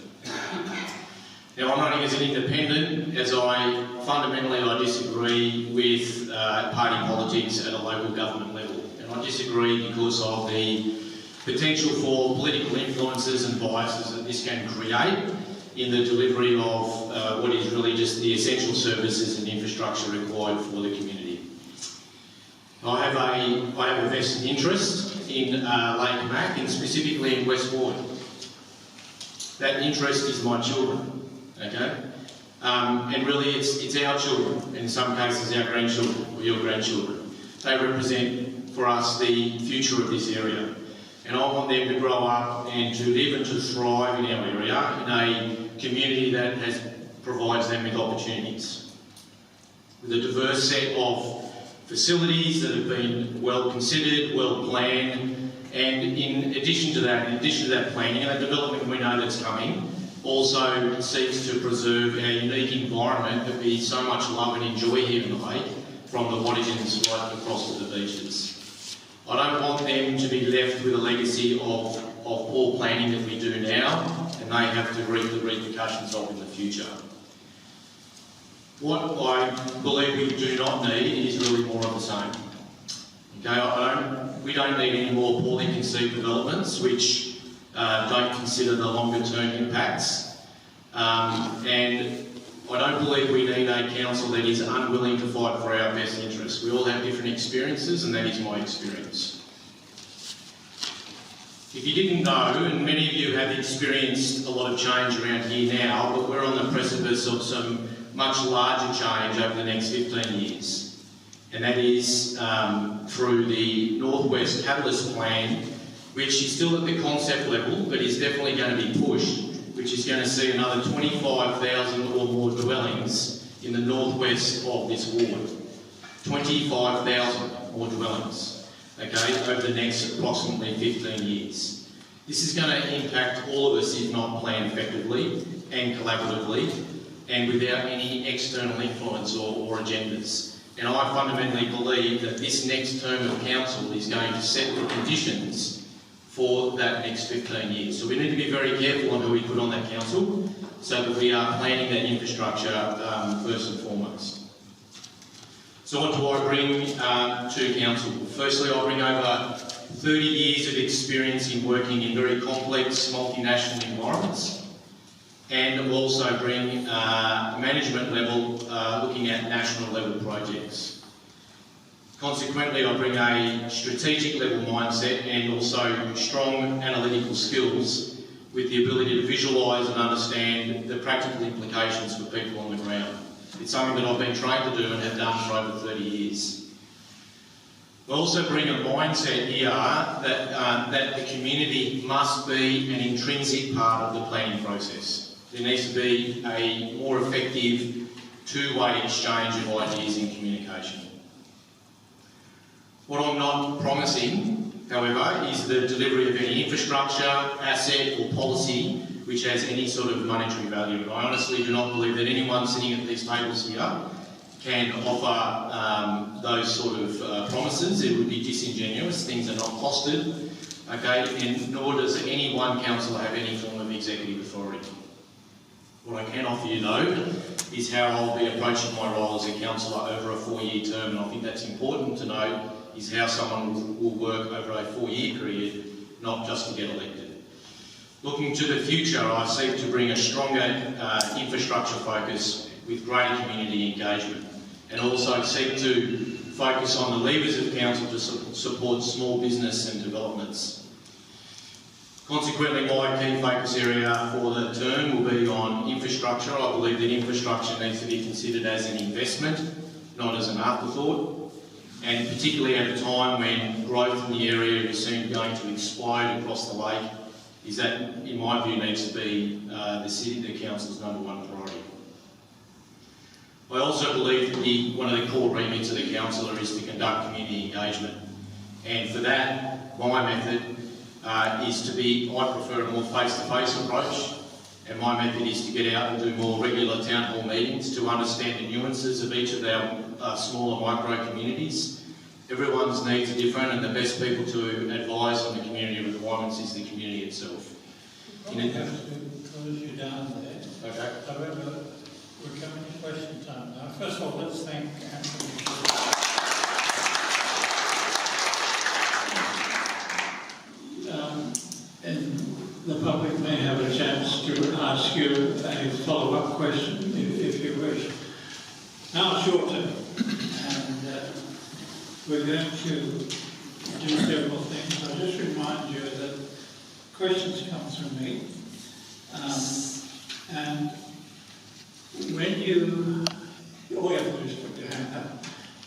Now, I'm running as an independent, as fundamentally I disagree with party politics at a local government level. And I disagree because of the potential for political influences and biases that this can create in the delivery of what is really just the essential services and infrastructure required for the community. I have a vested interest in Lake Mac, and specifically in West Ward. That interest is my children. Okay, and really it's our children, in some cases our grandchildren or your grandchildren. They represent for us the future of this area, and I want them to grow up and to live and to thrive in our area, in a community that provides them with opportunities, with a diverse set of facilities that have been well considered, well planned, and in addition to that planning and the development we know that's coming, also seeks to preserve our unique environment that we so much love and enjoy here in the lake, from the Waddingtons right across to the beaches. I don't want them to be left with a legacy of poor planning that we do now, and they have to reap the repercussions of in the future. What I believe we do not need is really more of the same. Okay, we don't need any more poorly conceived developments which don't consider the longer term impacts, and I don't believe we need a council that is unwilling to fight for our best interests. We all have different experiences, and that is my experience. If you didn't know, and many of you have experienced a lot of change around here now, but we're on the precipice of some much larger change over the next 15 years, and that is through the Northwest Catalyst Plan, which is still at the concept level, but is definitely going to be pushed, which is going to see another 25,000 or more dwellings in the northwest of this ward. 25,000 more dwellings, okay, over the next approximately 15 years. This is going to impact all of us if not planned effectively and collaboratively, and without any external influence or agendas. And I fundamentally believe that this next term of council is going to set the conditions for that next 15 years. So we need to be very careful on who we put on that council so that we are planning that infrastructure first and foremost. So what do I bring to council? Firstly, I bring over 30 years of experience in working in very complex multinational environments, and also bring management level looking at national level projects. Consequently, I bring a strategic level mindset and also strong analytical skills with the ability to visualise and understand the practical implications for people on the ground. It's something that I've been trained to do and have done for over 30 years. I also bring a mindset here that the community must be an intrinsic part of the planning process. There needs to be a more effective two-way exchange of ideas and communication. What I'm not promising, however, is the delivery of any infrastructure, asset or policy which has any sort of monetary value. And I honestly do not believe that anyone sitting at these tables here can offer those sort of promises. It would be disingenuous. Things are not costed, okay, and nor does any one councillor have any form of executive authority. What I can offer you though is how I'll be approaching my role as a councillor over a 4-year term, and I think that's important to know, is how someone will work over a 4-year period, not just to get elected. Looking to the future, I seek to bring a stronger infrastructure focus with greater community engagement, and also seek to focus on the levers of council to support small business and developments. Consequently, my key focus area for the term will be on infrastructure. I believe that infrastructure needs to be considered as an investment, not as an afterthought. And particularly at a time when growth in the area is soon going to explode across the lake, is that, in my view, needs to be the council's #1 priority. I also believe that one of the core remits of the councillor is to conduct community engagement, and for that, my method I prefer a more face-to-face approach, and my method is to get out and do more regular town hall meetings to understand the nuances of each of our smaller micro communities. Everyone's needs are different, and the best people to advise on the community requirements is the community itself. I have to close you down there. Okay. However, we're coming to question time now. First of all, let's thank Anthony. And the public may have a chance to ask you a follow-up question if you wish. Now it's your turn, and we're going to do several things. I'll just remind you that questions come through me, and when all you have to do is put your hand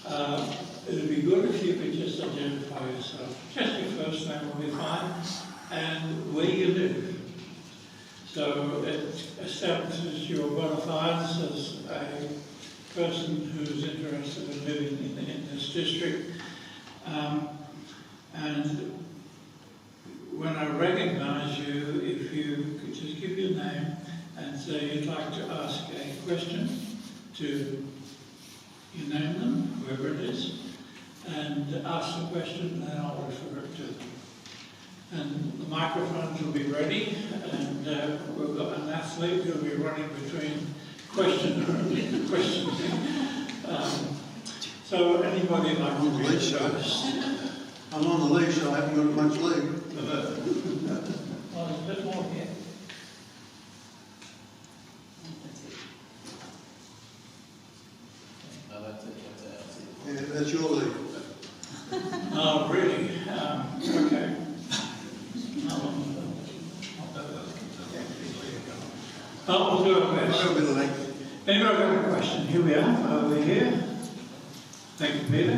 up. It would be good if you could just identify yourself. Just your first name will be fine, and where you live. So it establishes your bona fides as a person who's interested in living in this district. And when I recognise you, if you could just give your name and say you'd like to ask a question to, you name them, whoever it is, and ask the question, then I'll refer it to them. And the microphones will be ready, and we've got an athlete who'll be running between question and question. So anybody like I'm on the leash, I'm on the leash, I haven't got much leg. Oh, there's a bit more here. Yeah, that's your leg. Oh, really? Okay. We'll do our best. I've got a bit of length. Anybody got a question? Here we are, over here. Thank you, Peter.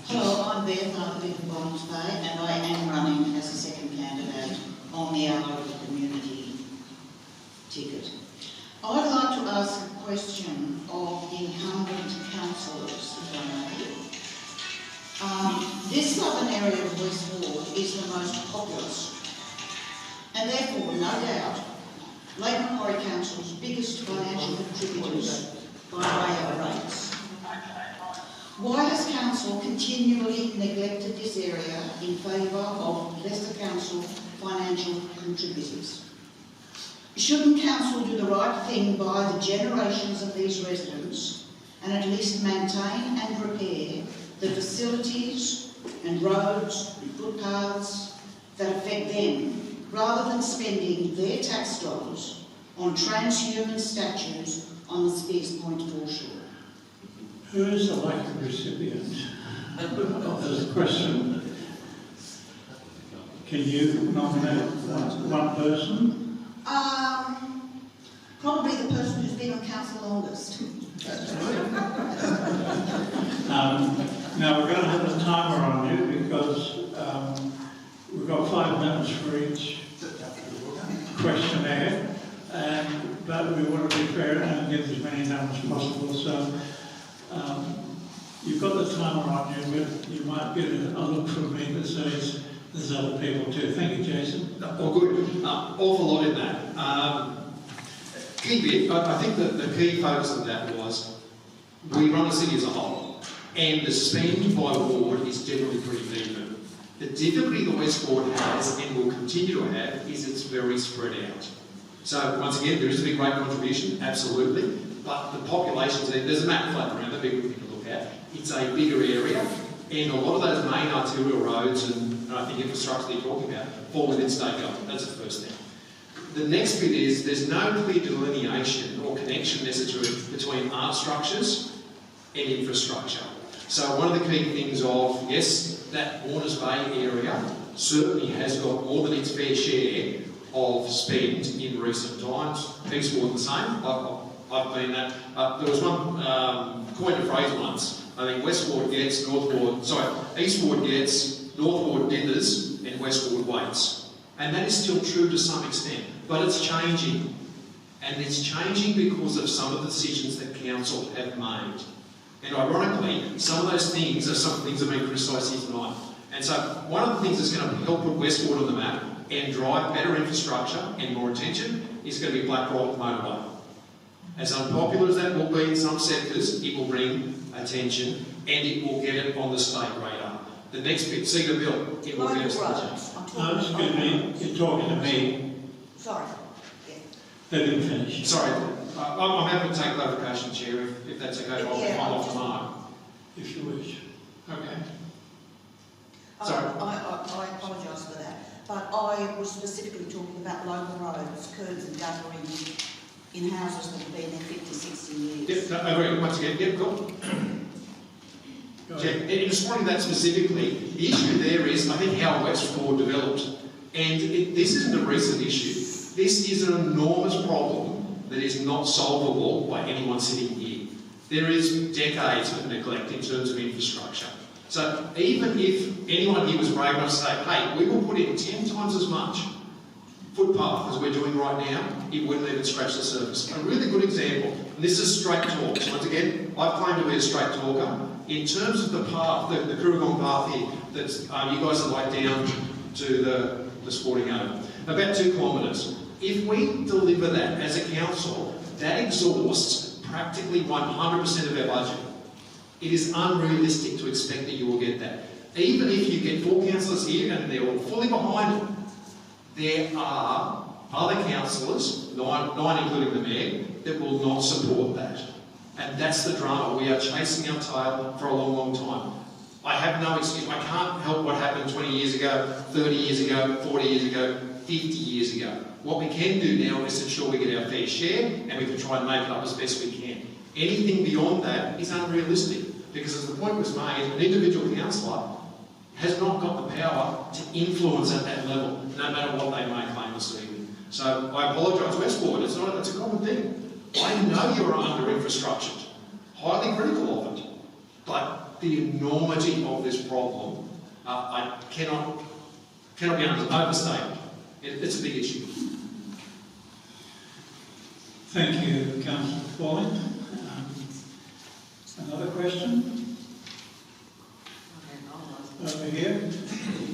Hello, I'm Beth, I live in Bondi Bay, and I am running as a second candidate on the Alberta Community ticket. I'd like to ask a question of the incumbent councillors, if I may. This southern area of West Ward is the most populous, and therefore, no doubt, Lake Macquarie Council's biggest financial contributors by way of rates. Why has Council continually neglected this area in favour of lesser council financial contributors? Shouldn't council do the right thing by the generations of these residents and at least maintain and repair the facilities and roads and footpaths that affect them, rather than spending their tax dollars on transhuman statues on the Spears Point foreshore? Who is the likely recipient of this question? Can you nominate one person? Probably the person who's been on council longest. Now we're going to have a timer on you because we've got 5 minutes for each questionnaire, but we want to be fair and give as many names as possible. So you've got the timer on you, but you might get a look from me that says there's other people too. Thank you, Jason. Oh, good. Awful lot in that. Key bit, I think that the key focus of that was we run a city as a whole, and the spend by ward is generally pretty even. The difficulty the West Ward has and will continue to have is it's very spread out. So once again, there is a big rate contribution, absolutely, but the populations, there's a map floating around, the big thing to look at. It's a bigger area, and a lot of those main arterial roads and I think infrastructure that you're talking about fall within state government. That's the first thing. The next bit is there's no clear delineation or connection necessary between art structures and infrastructure. So one of the key things of, yes, that Warners Bay area certainly has got more than its fair share of spend in recent times. East Ward the same. I've been that. There was one coined a phrase once. I think West Ward gets, East Ward gets, North Ward dithers, and West Ward waits. And that is still true to some extent. But it's changing. And it's changing because of some of the decisions that council have made. And ironically, some of those things are some things that have been criticised here tonight. And so one of the things that's going to help put West Ward on the map and drive better infrastructure and more attention is going to be Black Rock motorway. As unpopular as that will be in some sectors, it will bring attention and it will get it on the state radar. The next bit, Cedar Bill, it will get us attention. No, excuse me, you're talking to me. Sorry. Let him finish. Sorry, I'm happy to take clarification, Chair, if that's okay. I'll off the mark. If you wish. Okay. Sorry. I apologise for that. But I was specifically talking about local roads, curbs and guttering in houses that have been there 50, 60 years. Yep, I agree. Once again, yep, cool. In responding to that specifically, the issue there is, I think, how West Ward developed. And this isn't a recent issue. This is an enormous problem that is not solvable by anyone sitting here. There is decades of neglect in terms of infrastructure. So even if anyone here was brave enough to say, hey, we will put in 10 times as much footpath as we're doing right now, it wouldn't even scratch the surface. A really good example, and this is straight talk. So once again, I've claimed to be a straight talker. In terms of the path, the Kurragong path here, that you guys are like down to the sporting area, about 2 kilometres. If we deliver that as a council, that exhausts practically 100% of our budget. It is unrealistic to expect that you will get that. Even if you get 4 councillors here and they're all fully behind it, there are other councillors, 9 including the mayor, that will not support that. And that's the drama. We are chasing our tail for a long, long time. I have no excuse. I can't help what happened 20 years ago, 30 years ago, 40 years ago, 50 years ago. What we can do now is ensure we get our fair share and we can try and make it up as best we can. Anything beyond that is unrealistic because, as the point was made, an individual councillor has not got the power to influence at that level, no matter what they may claim this evening. So I apologise, West Ward, it's a common thing. I know you're under-infrastructured, highly critical of it, but the enormity of this problem, I cannot be overstated. It's a big issue. Thank you, Councillor Pauling. Another question? Over here.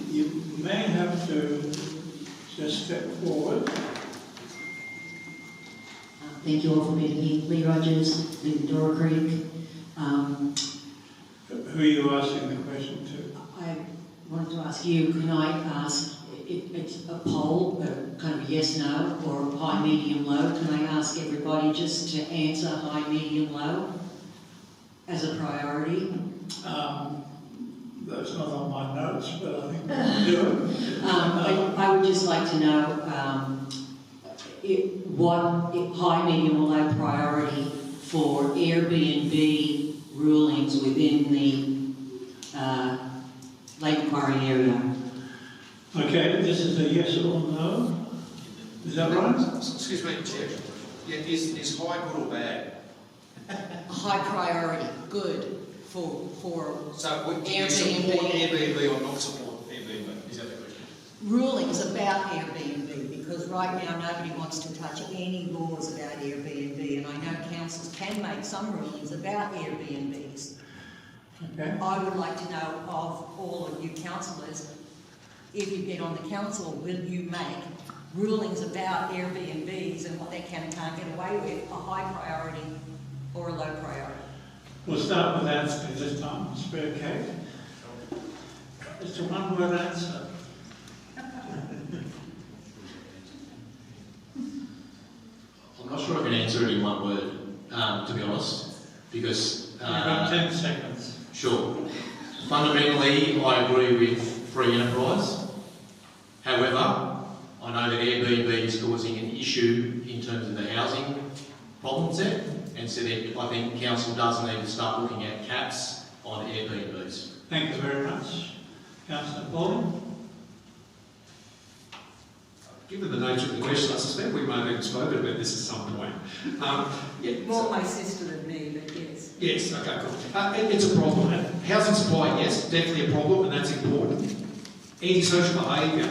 You may have to just step forward. Thank you all for being here. Lee Rogers, live in Dora Creek. Who are you asking the question to? I wanted to ask you, can I ask it's a poll, kind of yes, no, or high, medium, low. Can I ask everybody just to answer high, medium, low as a priority? That's not on my notes, but I think we can do it. I would just like to know what high, medium, or low priority for Airbnb rulings within the Lake Macquarie area. Okay, this is a yes or no. Is that right? Excuse me, Chair. Yeah, is high good or bad? High priority, good for So do you Airbnb. support Airbnb or not support Airbnb? Is that the question? Rulings about Airbnb, because right now nobody wants to touch any laws about Airbnb, and I know councils can make some rulings about Airbnbs. Okay. I would like to know of all of you councillors, if you get on the council, will you make rulings about Airbnbs and what they can and can't get away with, a high priority or a low priority? We'll start with answer this time, spare Kate. It's a one-word answer. I'm not sure I can answer it in one word, to be honest, because... You've got 10 seconds. Sure. Fundamentally, I agree with free enterprise. However, I know that Airbnb is causing an issue in terms of the housing problems there, and so that I think council does need to start looking at caps on Airbnbs. Thank you very much. Councillor Paul? Given the nature of the question, I suspect we may have even spoken about this at some point. More my sister than me, but yes. Yes, okay, cool. It's a problem. Housing supply, yes, definitely a problem, and that's important. Antisocial behaviour,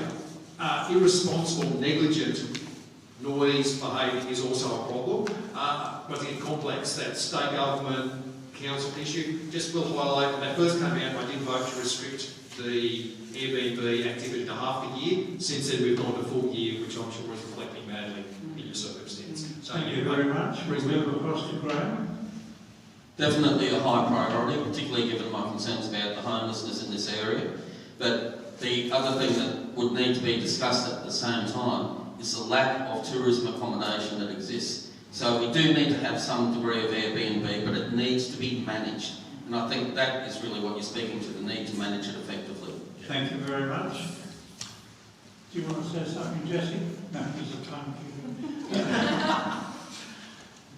irresponsible, negligent noise behaviour is also a problem. But again, complex, that state government, council issue. Just will highlight, when that first came out, I did vote to restrict the Airbnb activity to half a year. Since then, we've gone to full year, which I'm sure is reflecting badly in your circumstance. So, Thank you very much. We move across to Graham. Definitely a high priority, particularly given my concerns about the homelessness in this area. But the other thing that would need to be discussed at the same time is the lack of tourism accommodation that exists. So we do need to have some degree of Airbnb, but it needs to be managed. And I think that is really what you're speaking to, the need to manage it effectively. Thank you very much. Do you want to say something, Jesse? No, he's a timekeeper.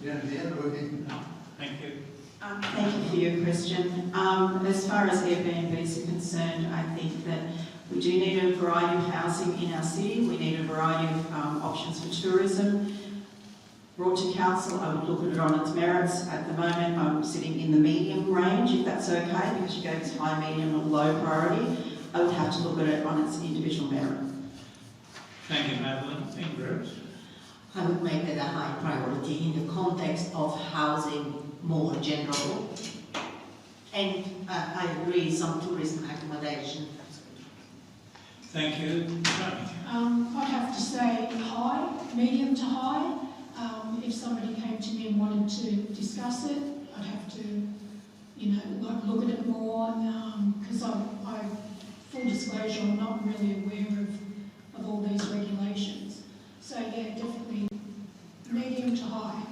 Yeah, the end working. No, thank you. Thank you for your question. As far as Airbnbs are concerned, I think that we do need a variety of housing in our city. We need a variety of options for tourism. Brought to council, I would look at it on its merits. At the moment, I'm sitting in the medium range, if that's okay, because you gave us high, medium, or low priority. I would have to look at it on its individual merit. Thank you, Madeline. Ingrid? I would make it a high priority in the context of housing more general. And I agree, some tourism accommodation. Thank you. Tony? I'd have to say high, medium to high. If somebody came to me and wanted to discuss it, I'd have to, look at it more, because full disclosure, I'm not really aware of all these regulations. So yeah, definitely medium to high.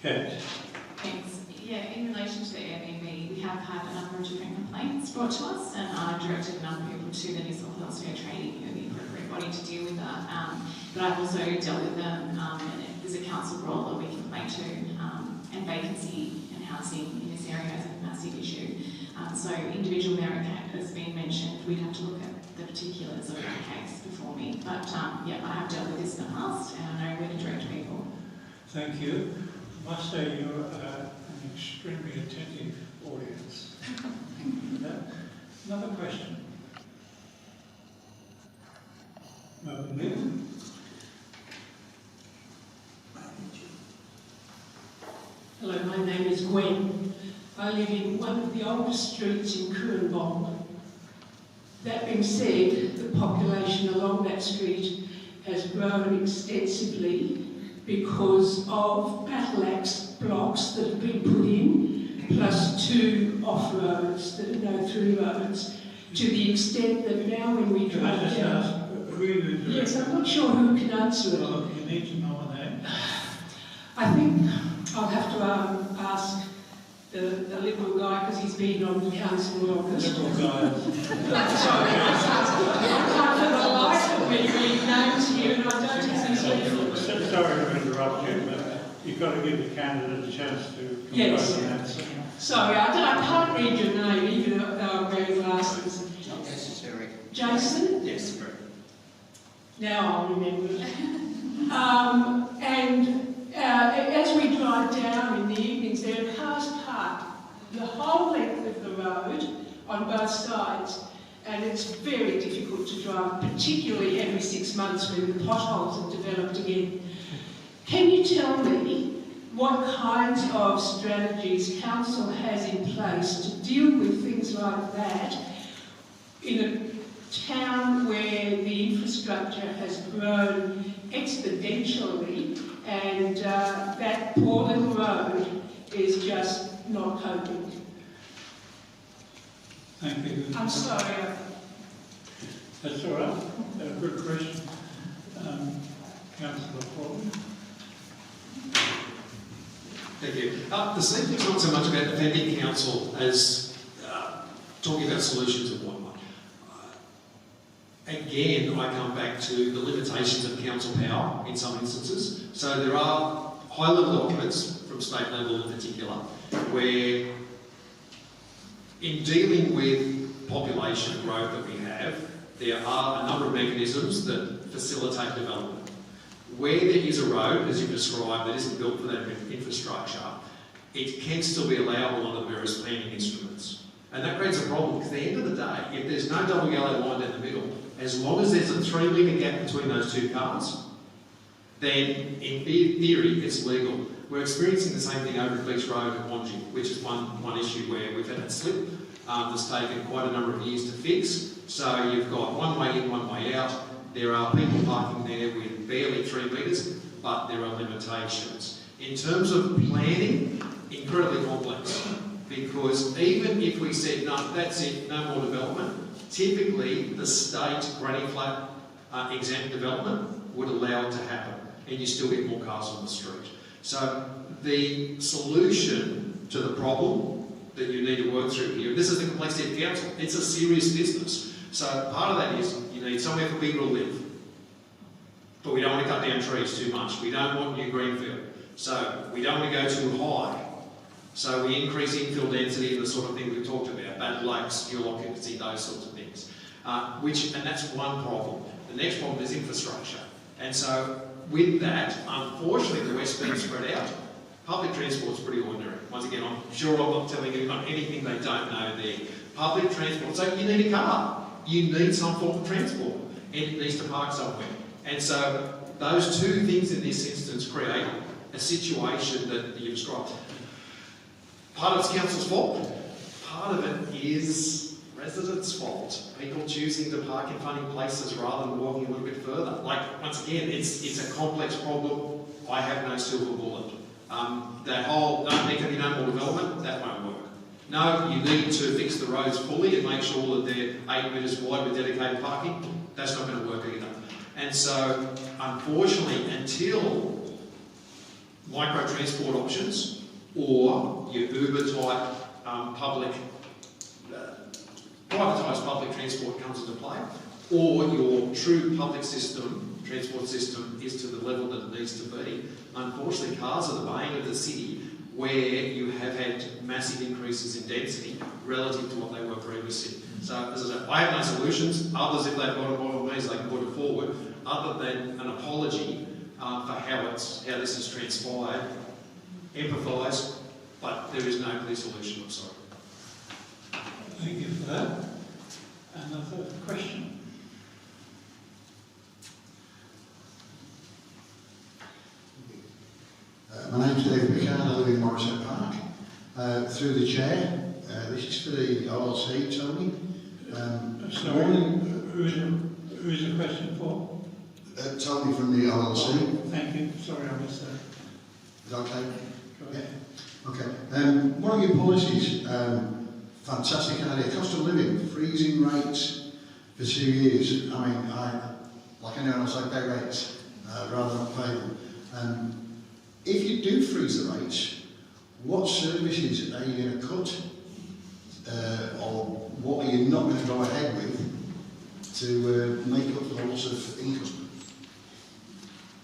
Kate? Thanks. Yeah, in relation to the Airbnb, we have had a number of different complaints brought to us, and I've directed a number of people to the New South Wales Fair Trading, the appropriate body to deal with that. But I've also dealt with them, and there's a council role that we can play to, and vacancy and housing in this area is a massive issue. So individual merit has been mentioned. We'd have to look at the particulars of that case before me. But yeah, I have dealt with this in the past, and I know where to direct people. Thank you. I must say you're an extremely attentive audience. Another question? Madeline? Hello, my name is Gwen. I live in one of the oldest streets in Coorambong. That being said, the population along that street has grown extensively because of battle axe blocks that have been put in, plus 2 off-roads that are no through roads. to the extent that now when we Can I drive just down... ask, who are you Yes, I'm not sure who can answer it. Well, you need to know that. I think I'll have to ask the Liberal guy, because he's been on the council longest. Liberal guy. Sorry, I can't for the life of me read names here, and I don't have his leaflets. Sorry to interrupt you, but you've got to give the candidate a chance to Yes. compose an answer. Sorry, I can't read your name, even though I'm wearing glasses. Not necessary. Jason? Yes, correct. Now I'll remember it. As we drive down in the evenings, there are cars parked the whole length of the road on both sides, and it's very difficult to drive, particularly every 6 months when the potholes have developed again. Can you tell me what kinds of strategies council has in place to deal with things like that in a town where the infrastructure has grown exponentially and that poor little road is just not coping? Thank you. I'm sorry. That's all right. Good question. Councillor Paul. Thank you. This evening's not so much about defending council as talking about solutions and whatnot. Again, I come back to the limitations of council power in some instances. So there are high-level documents from state level in particular where in dealing with population growth that we have, there are a number of mechanisms that facilitate development. Where there is a road, as you've described, that isn't built for that infrastructure, it can still be allowable under various planning instruments. And that creates a problem because at the end of the day, if there's no double yellow line down the middle, as long as there's a 3 metre gap between those two cars, then in theory it's legal. We're experiencing the same thing over at Beach Road at Wanji, which is one issue where we've had a slip that's taken quite a number of years to fix. So you've got one way in, one way out. There are people parking there with barely 3 metres, but there are limitations. In terms of planning, incredibly complex, because even if we said, no, that's it, no more development, typically the state granny flat exempt development would allow it to happen, and you still get more cars on the street. So the solution to the problem that you need to work through here, this is the complexity of council, it's a serious business. So part of that is you need somewhere for people to live, but we don't want to cut down trees too much. We don't want new greenfield. So we don't want to go too high. So we increase infill density and the sort of thing we've talked about, bad lakes, fuel occupancy, those sorts of things. And that's one problem. The next problem is infrastructure. And so with that, unfortunately, the West being spread out, public transport's pretty ordinary. Once again, I'm sure I'm not telling anyone anything they don't know there. Public transport, so you need a car. You need some form of transport, and it needs to park somewhere. And so those two things in this instance create a situation that you've described. Part of it's council's fault. Part of it is residents' fault. People choosing to park in funny places rather than walking a little bit further. Like, once again, it's a complex problem. I have no silver bullet. That whole, no, there can be no more development, that won't work. No, you need to fix the roads fully and make sure that they're 8 metres wide with dedicated parking. That's not going to work either. And so, unfortunately, until micro transport options or your Uber type privatised public transport comes into play, or your true public system, transport system, is to the level that it needs to be, unfortunately cars are the bane of the city where you have had massive increases in density relative to what they were previously. So, as I said, I have no solutions. Others, if they've got a bottom of these, they can put it forward, other than an apology for how this has transpired, empathise, but there is no clear solution, I'm sorry. Thank you for that. Another question? My name's David McCann, I live in Morrisett Park. Through the chair, this is for the OLC, Tony. Sorry, who's the question for? Tony from the OLC. Oh, thank you, sorry I missed that. Is that okay? Yeah. Okay. One of your policies fantastic idea. Cost of living, freezing rates for 2 years. I mean, like anyone else, I pay rates rather than pay them. If you do freeze the rates, what services are you going to cut? Or what are you not going to go ahead with to make up for the loss of income?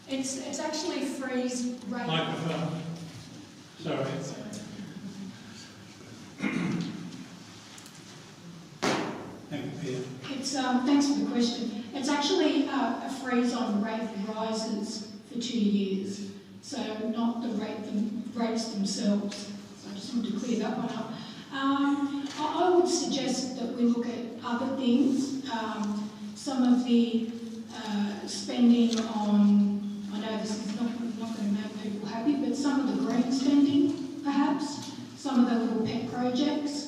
It's actually freeze rate. Microphone. Sorry. Thank you, Peter. It's thanks for the question. It's actually a freeze on rate rises for 2 years, so not the rates themselves. So I just wanted to clear that one up. I would suggest that we look at other things. Some of the spending on, I know this is not going to make people happy, but some of the green spending, perhaps. Some of the little pet projects.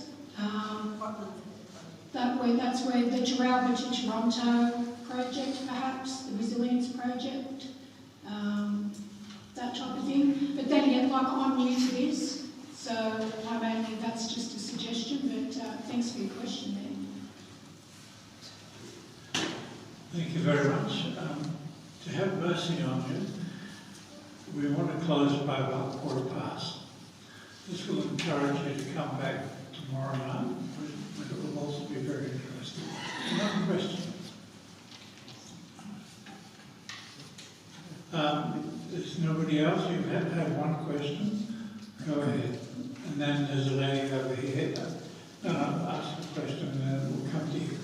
That's where the Giralba to Toronto project, perhaps, the resilience project, that type of thing. But then again, like, I'm new to this, so that's just a suggestion, but thanks for your question there. Thank you very much. To have mercy on you, we want to close by about past. This will encourage you to come back tomorrow night, but it will also be very interesting. Another question? There's nobody else? You've had one question? Go ahead. And then there's a lady over here. No, ask the question and then we'll come to you.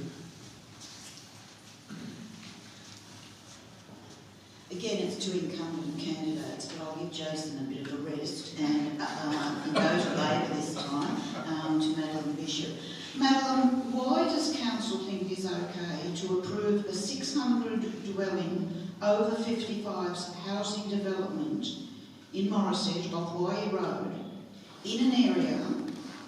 Again, it's two incumbent candidates, but I'll give Jason a bit of a rest and go to Labor this time, to Madeline Bishop. Madeline, why does Council think it is okay to approve a 600 dwelling over 55s housing development in Morisset off Wye Road in an area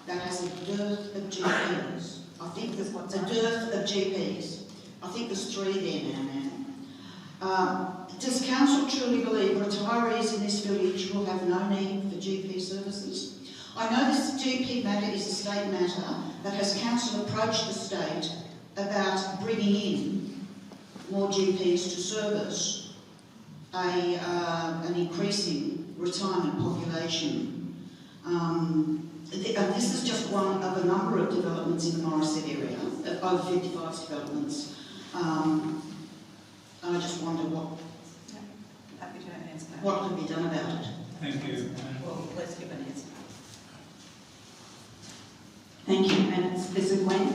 that has a dearth of GPs? I think there's a dearth of GPs. I think there's 3 there now. Does Council truly believe retirees in this village will have no need for GP services? I know this GP matter is a state matter, but has Council approached the state about bringing in more GPs to service an increasing retirement population? This is just one of a number of developments in the Morisset area, over 55 developments. I just wonder what could be done about it. Thank you. Well, let's give an answer. Thank you. And is it Gwen?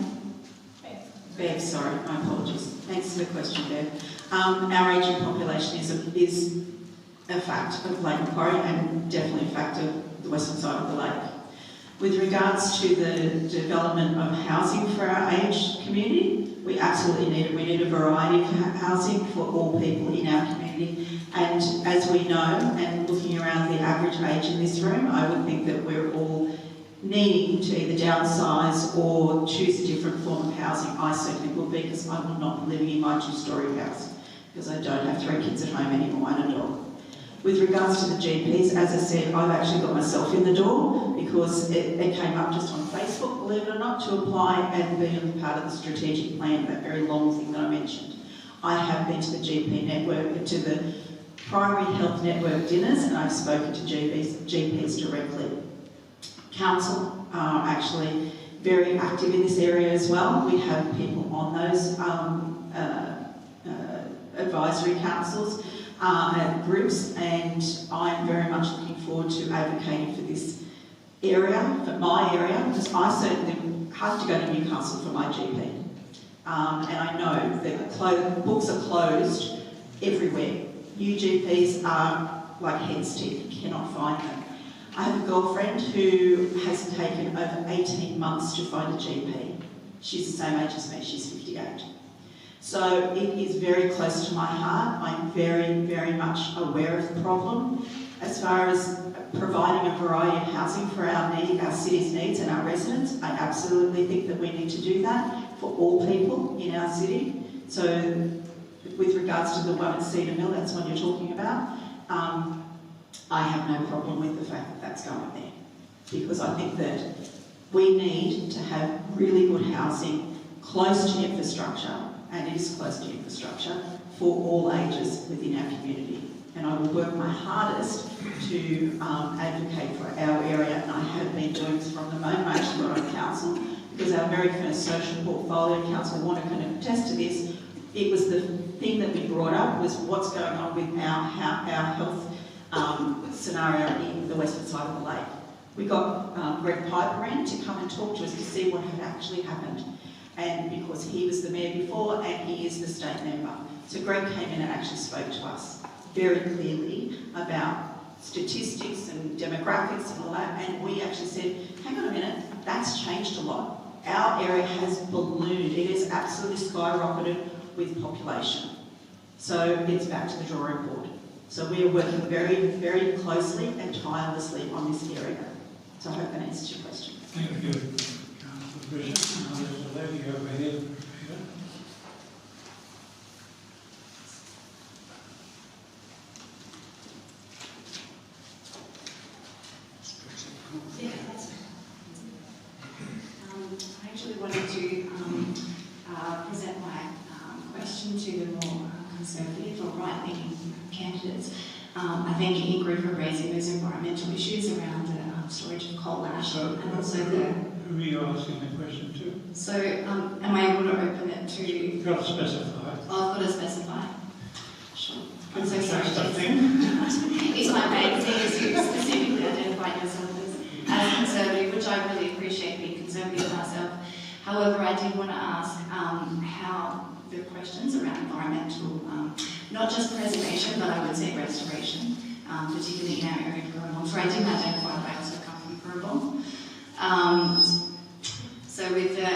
Bev, sorry, my apologies. Thanks for the question, Bev. Our ageing population is a fact of Lake Macquarie and definitely a fact of the western side of the lake. With regards to the development of housing for our aged community, we absolutely need it. We need a variety of housing for all people in our community. And as we know, and looking around the average age in this room, I would think that we're all needing to either downsize or choose a different form of housing. I certainly would be, because I would not be living in my 2-storey house, because I don't have 3 kids at home anymore and a dog. With regards to the GPs, as I said, I've actually got myself in the door because it came up just on Facebook, believe it or not, to apply and be on part of the strategic plan, that very long thing that I mentioned. I have been to the GP network, to the primary health network dinners, and I've spoken to GPs directly. Council are actually very active in this area as well. We have people on those advisory councils and groups, and I'm very much looking forward to advocating for this area, for my area, because I certainly have to go to Newcastle for my GP. And I know that books are closed everywhere. New GPs are like hen's teeth, you cannot find them. I have a girlfriend who has taken over 18 months to find a GP. She's the same age as me, she's 58. So it is very close to my heart. I'm very, very much aware of the problem. As far as providing a variety of housing for our city's needs and our residents, I absolutely think that we need to do that for all people in our city. So with regards to the one at Cedar Mill, that's what you're talking about, I have no problem with the fact that that's going there. Because I think that We need to have really good housing close to infrastructure, and it is close to infrastructure, for all ages within our community. And I will work my hardest to advocate for our area, and I have been doing this from the moment I actually got on council, because our very first social portfolio council, Warner can attest to this, it was the thing that we brought up was what's going on with our health scenario in the western side of the lake. We got Greg Piper in to come and talk to us to see what had actually happened. And because he was the mayor before and he is the state member. So Greg came in and actually spoke to us very clearly about statistics and demographics and all that. And we actually said, hang on a minute, that's changed a lot. Our area has ballooned. It has absolutely skyrocketed with population. So it's back to the drawing board. So we are working very, very closely and tirelessly on this area. So I hope that answers your question. Thank you, Councillor Bishop. Now there's a lady over here. I actually wanted to present my question to the more conservative or right-leaning candidates. I think Ingrid for raising those environmental issues around the storage of coal ash and also the... Who are you asking the question to? So, am I able to open it to... You've got to specify. Oh, I've got to specify. Sure. I'm so sorry. It's my main thing is you specifically identify yourself as conservative, which I really appreciate being conservative myself. However, I did want to ask how the questions around environmental, not just preservation, but I would say restoration, particularly in our area of Currawong. So I didn't identify that I also come from Currawong. So with the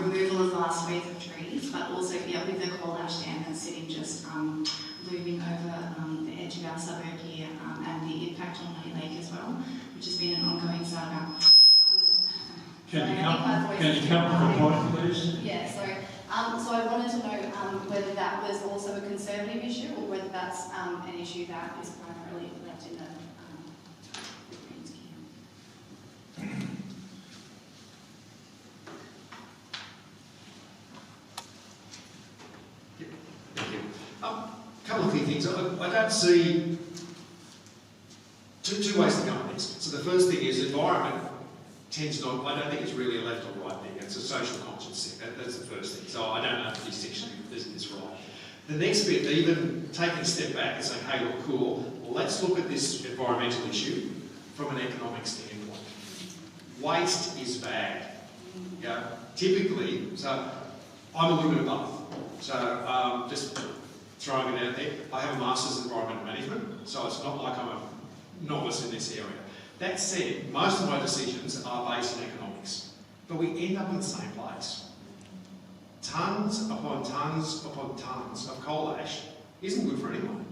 removal of vast swathes of trees, but also with the coal ash dam that's sitting just looming over the edge of our suburb here, and the impact on Honey Lake as well, which has been an ongoing saga. Can you come to the point, please? Yeah, so I wanted to know whether that was also a conservative issue or whether that's an issue that is primarily left in the Greens camp. Thank you. A couple of key things. I don't see two ways to go on this. So the first thing is environment tends not, I don't think it's really a left or right thing. It's a social conscience thing. That's the first thing. So I don't know if the distinction is right. The next bit, even taking a step back and saying, hey, look, cool, well, let's look at this environmental issue from an economic standpoint. Waste is bad. Yeah, typically, so I'm a little bit above. So just throwing it out there, I have a Master's in Environmental Management, so it's not like I'm a novice in this area. That said, most of my decisions are based on economics, but we end up in the same place. Tons upon tons upon tons of coal ash isn't good for anyone.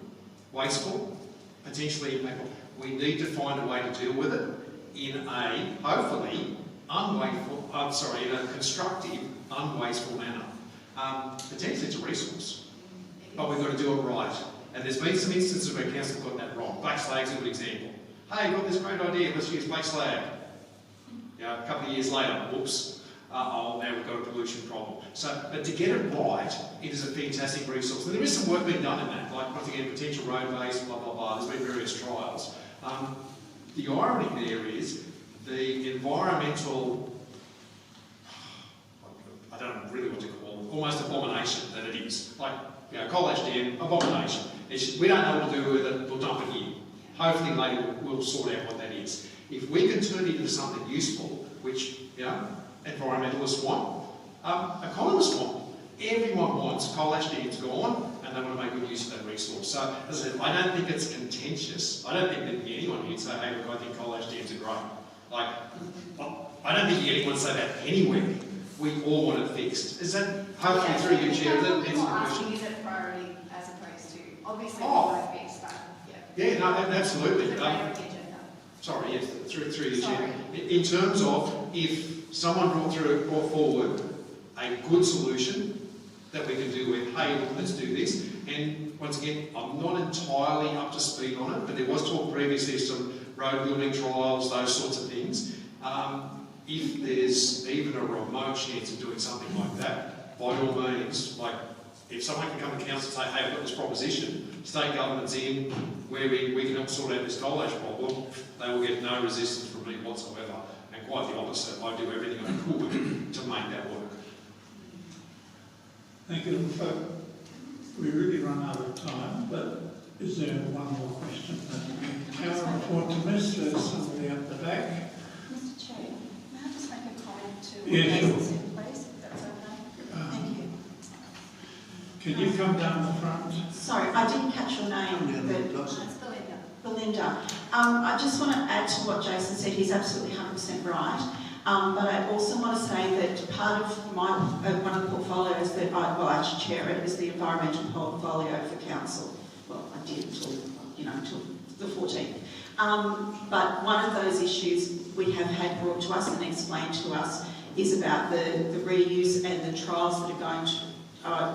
Wasteful, potentially impactful. We need to find a way to deal with it in a, hopefully, in a constructive, unwasteful manner. Potentially it's a resource, but we've got to do it right. And there's been some instances where council got that wrong. Black slag's a good example. Hey, we've got this great idea, let's use black slag. You know, a couple of years later, whoops, now we've got a pollution problem. So, but to get it right, it is a fantastic resource. And there is some work being done in that, like once again, potential roadways, blah, blah, blah. There's been various trials. The irony there is the environmental, I don't know really what to call it, almost abomination that it is. Like, you know, coal ash dam, abomination. We don't know what to do with it, we'll dump it here. Hopefully later we'll sort out what that is. If we can turn it into something useful, which, you know, environmentalists want, economists want. Everyone wants coal ash dams gone, and they want to make good use of that resource. So, as I said, I don't think it's contentious. I don't think there'd be anyone who'd say, hey, look, I think coal ash dams are great. Like, I don't think anyone would say that anywhere. We all want it fixed. Is that, hopefully through you, Chair, that answers the question? Is it priority as opposed to, obviously, we want to fix that. Yeah, no, absolutely. Sorry, yes, through you, Chair. In terms of if someone brought forward a good solution that we can do with, hey, look, let's do this. And once again, I'm not entirely up to speed on it, but there was talk previously of some road building trials, those sorts of things. if there's even a remote chance of doing something like that, by all means, like, if someone can come to council and say, hey, I've got this proposition, state government's in, where we can help sort out this coal ash problem, they will get no resistance from me whatsoever. And quite the opposite, I do everything I could to make that work. Thank you, folk. We really run out of time, but is there one more question that we cannot afford to miss? There's somebody up the back. Mr. Chair, may I just make a comment to what Yeah, sure. Jason said, please, if that's okay? Thank you. Can you come down the front? Sorry, I didn't catch your name, but It's Belinda. Belinda. I just want to add to what Jason said. He's absolutely 100% right. But I also want to say that part of my one of the portfolios that I actually chair it is the environmental portfolio for council. Well, I did until the 14th. But one of those issues we have had brought to us and explained to us is about the reuse and the trials that are going to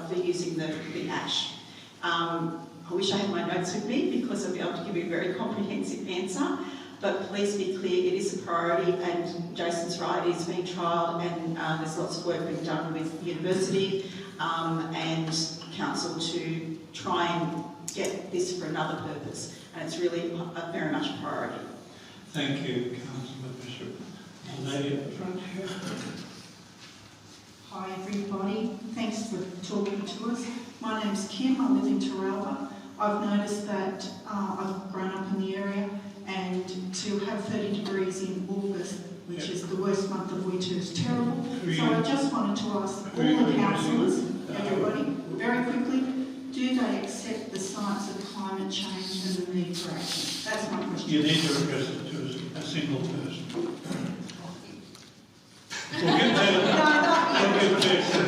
for using the ash. I wish I had my notes with me because I'd be able to give you a very comprehensive answer. But please be clear, it is a priority, and Jason's right, it is being trialled, and there's lots of work being done with the university and council to try and get this for another purpose, and it's really very much a priority. Thank you, Councillor Bishop. The lady at the front here. Hi everybody, thanks for talking to us. My name's Kim, I live in Taralba. I've noticed that I've grown up in the area, and to have 30 degrees in August, which is the worst month of winter, is terrible. So I just wanted to ask all the councillors, everybody, very quickly, do they accept the science of climate change and the need for action? That's my question. You need to address it to a single person. We'll get Jason.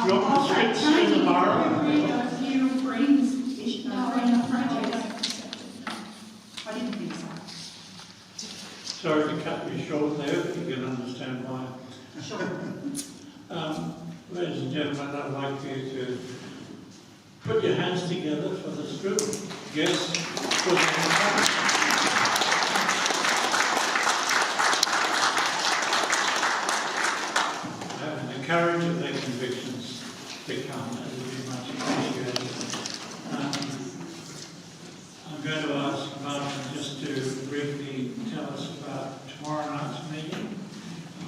You want to switch to the bar? I didn't think so. Sorry to cut you short there, but you can understand why. Sure. Ladies and gentlemen, I'd like you to put your hands together for this group. Yes, for the having the courage of their convictions to come, and it would be much appreciated. I'm going to ask Martin just to briefly tell us about tomorrow night's meeting,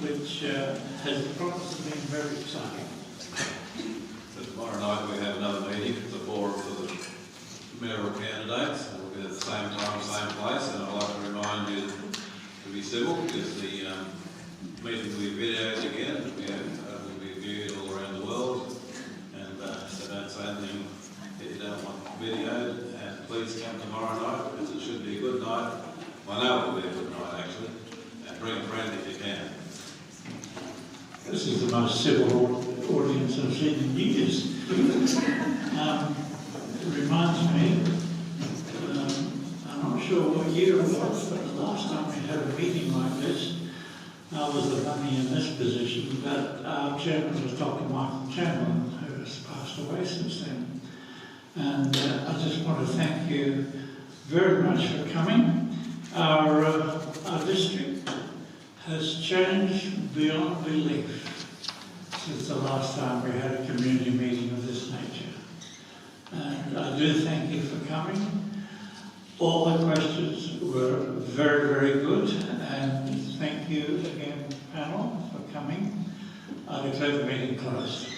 which has promised to be very exciting. So tomorrow night we have another meeting for the forum for the mayoral candidates. It will be at the same time, same place, and I'd like to remind you to be civil because the meeting will be videoed again. Will be viewed all around the world, and so don't say anything that you don't want videoed. And please come tomorrow night because it should be a good night. Well, I know it will be a good night actually, and bring a friend if you can. This is the most civil audience I've seen in years. It reminds me, I'm not sure what year it was, but the last time we had a meeting like this, I was the bunny in this position, but our chairman was Dr. Michael Chamberlain, who has passed away since then. And I just want to thank you very much for coming. Our district has changed beyond belief since the last time we had a community meeting of this nature. And I do thank you for coming. All the questions were very, very good, and thank you again, panel, for coming. I declare the meeting closed.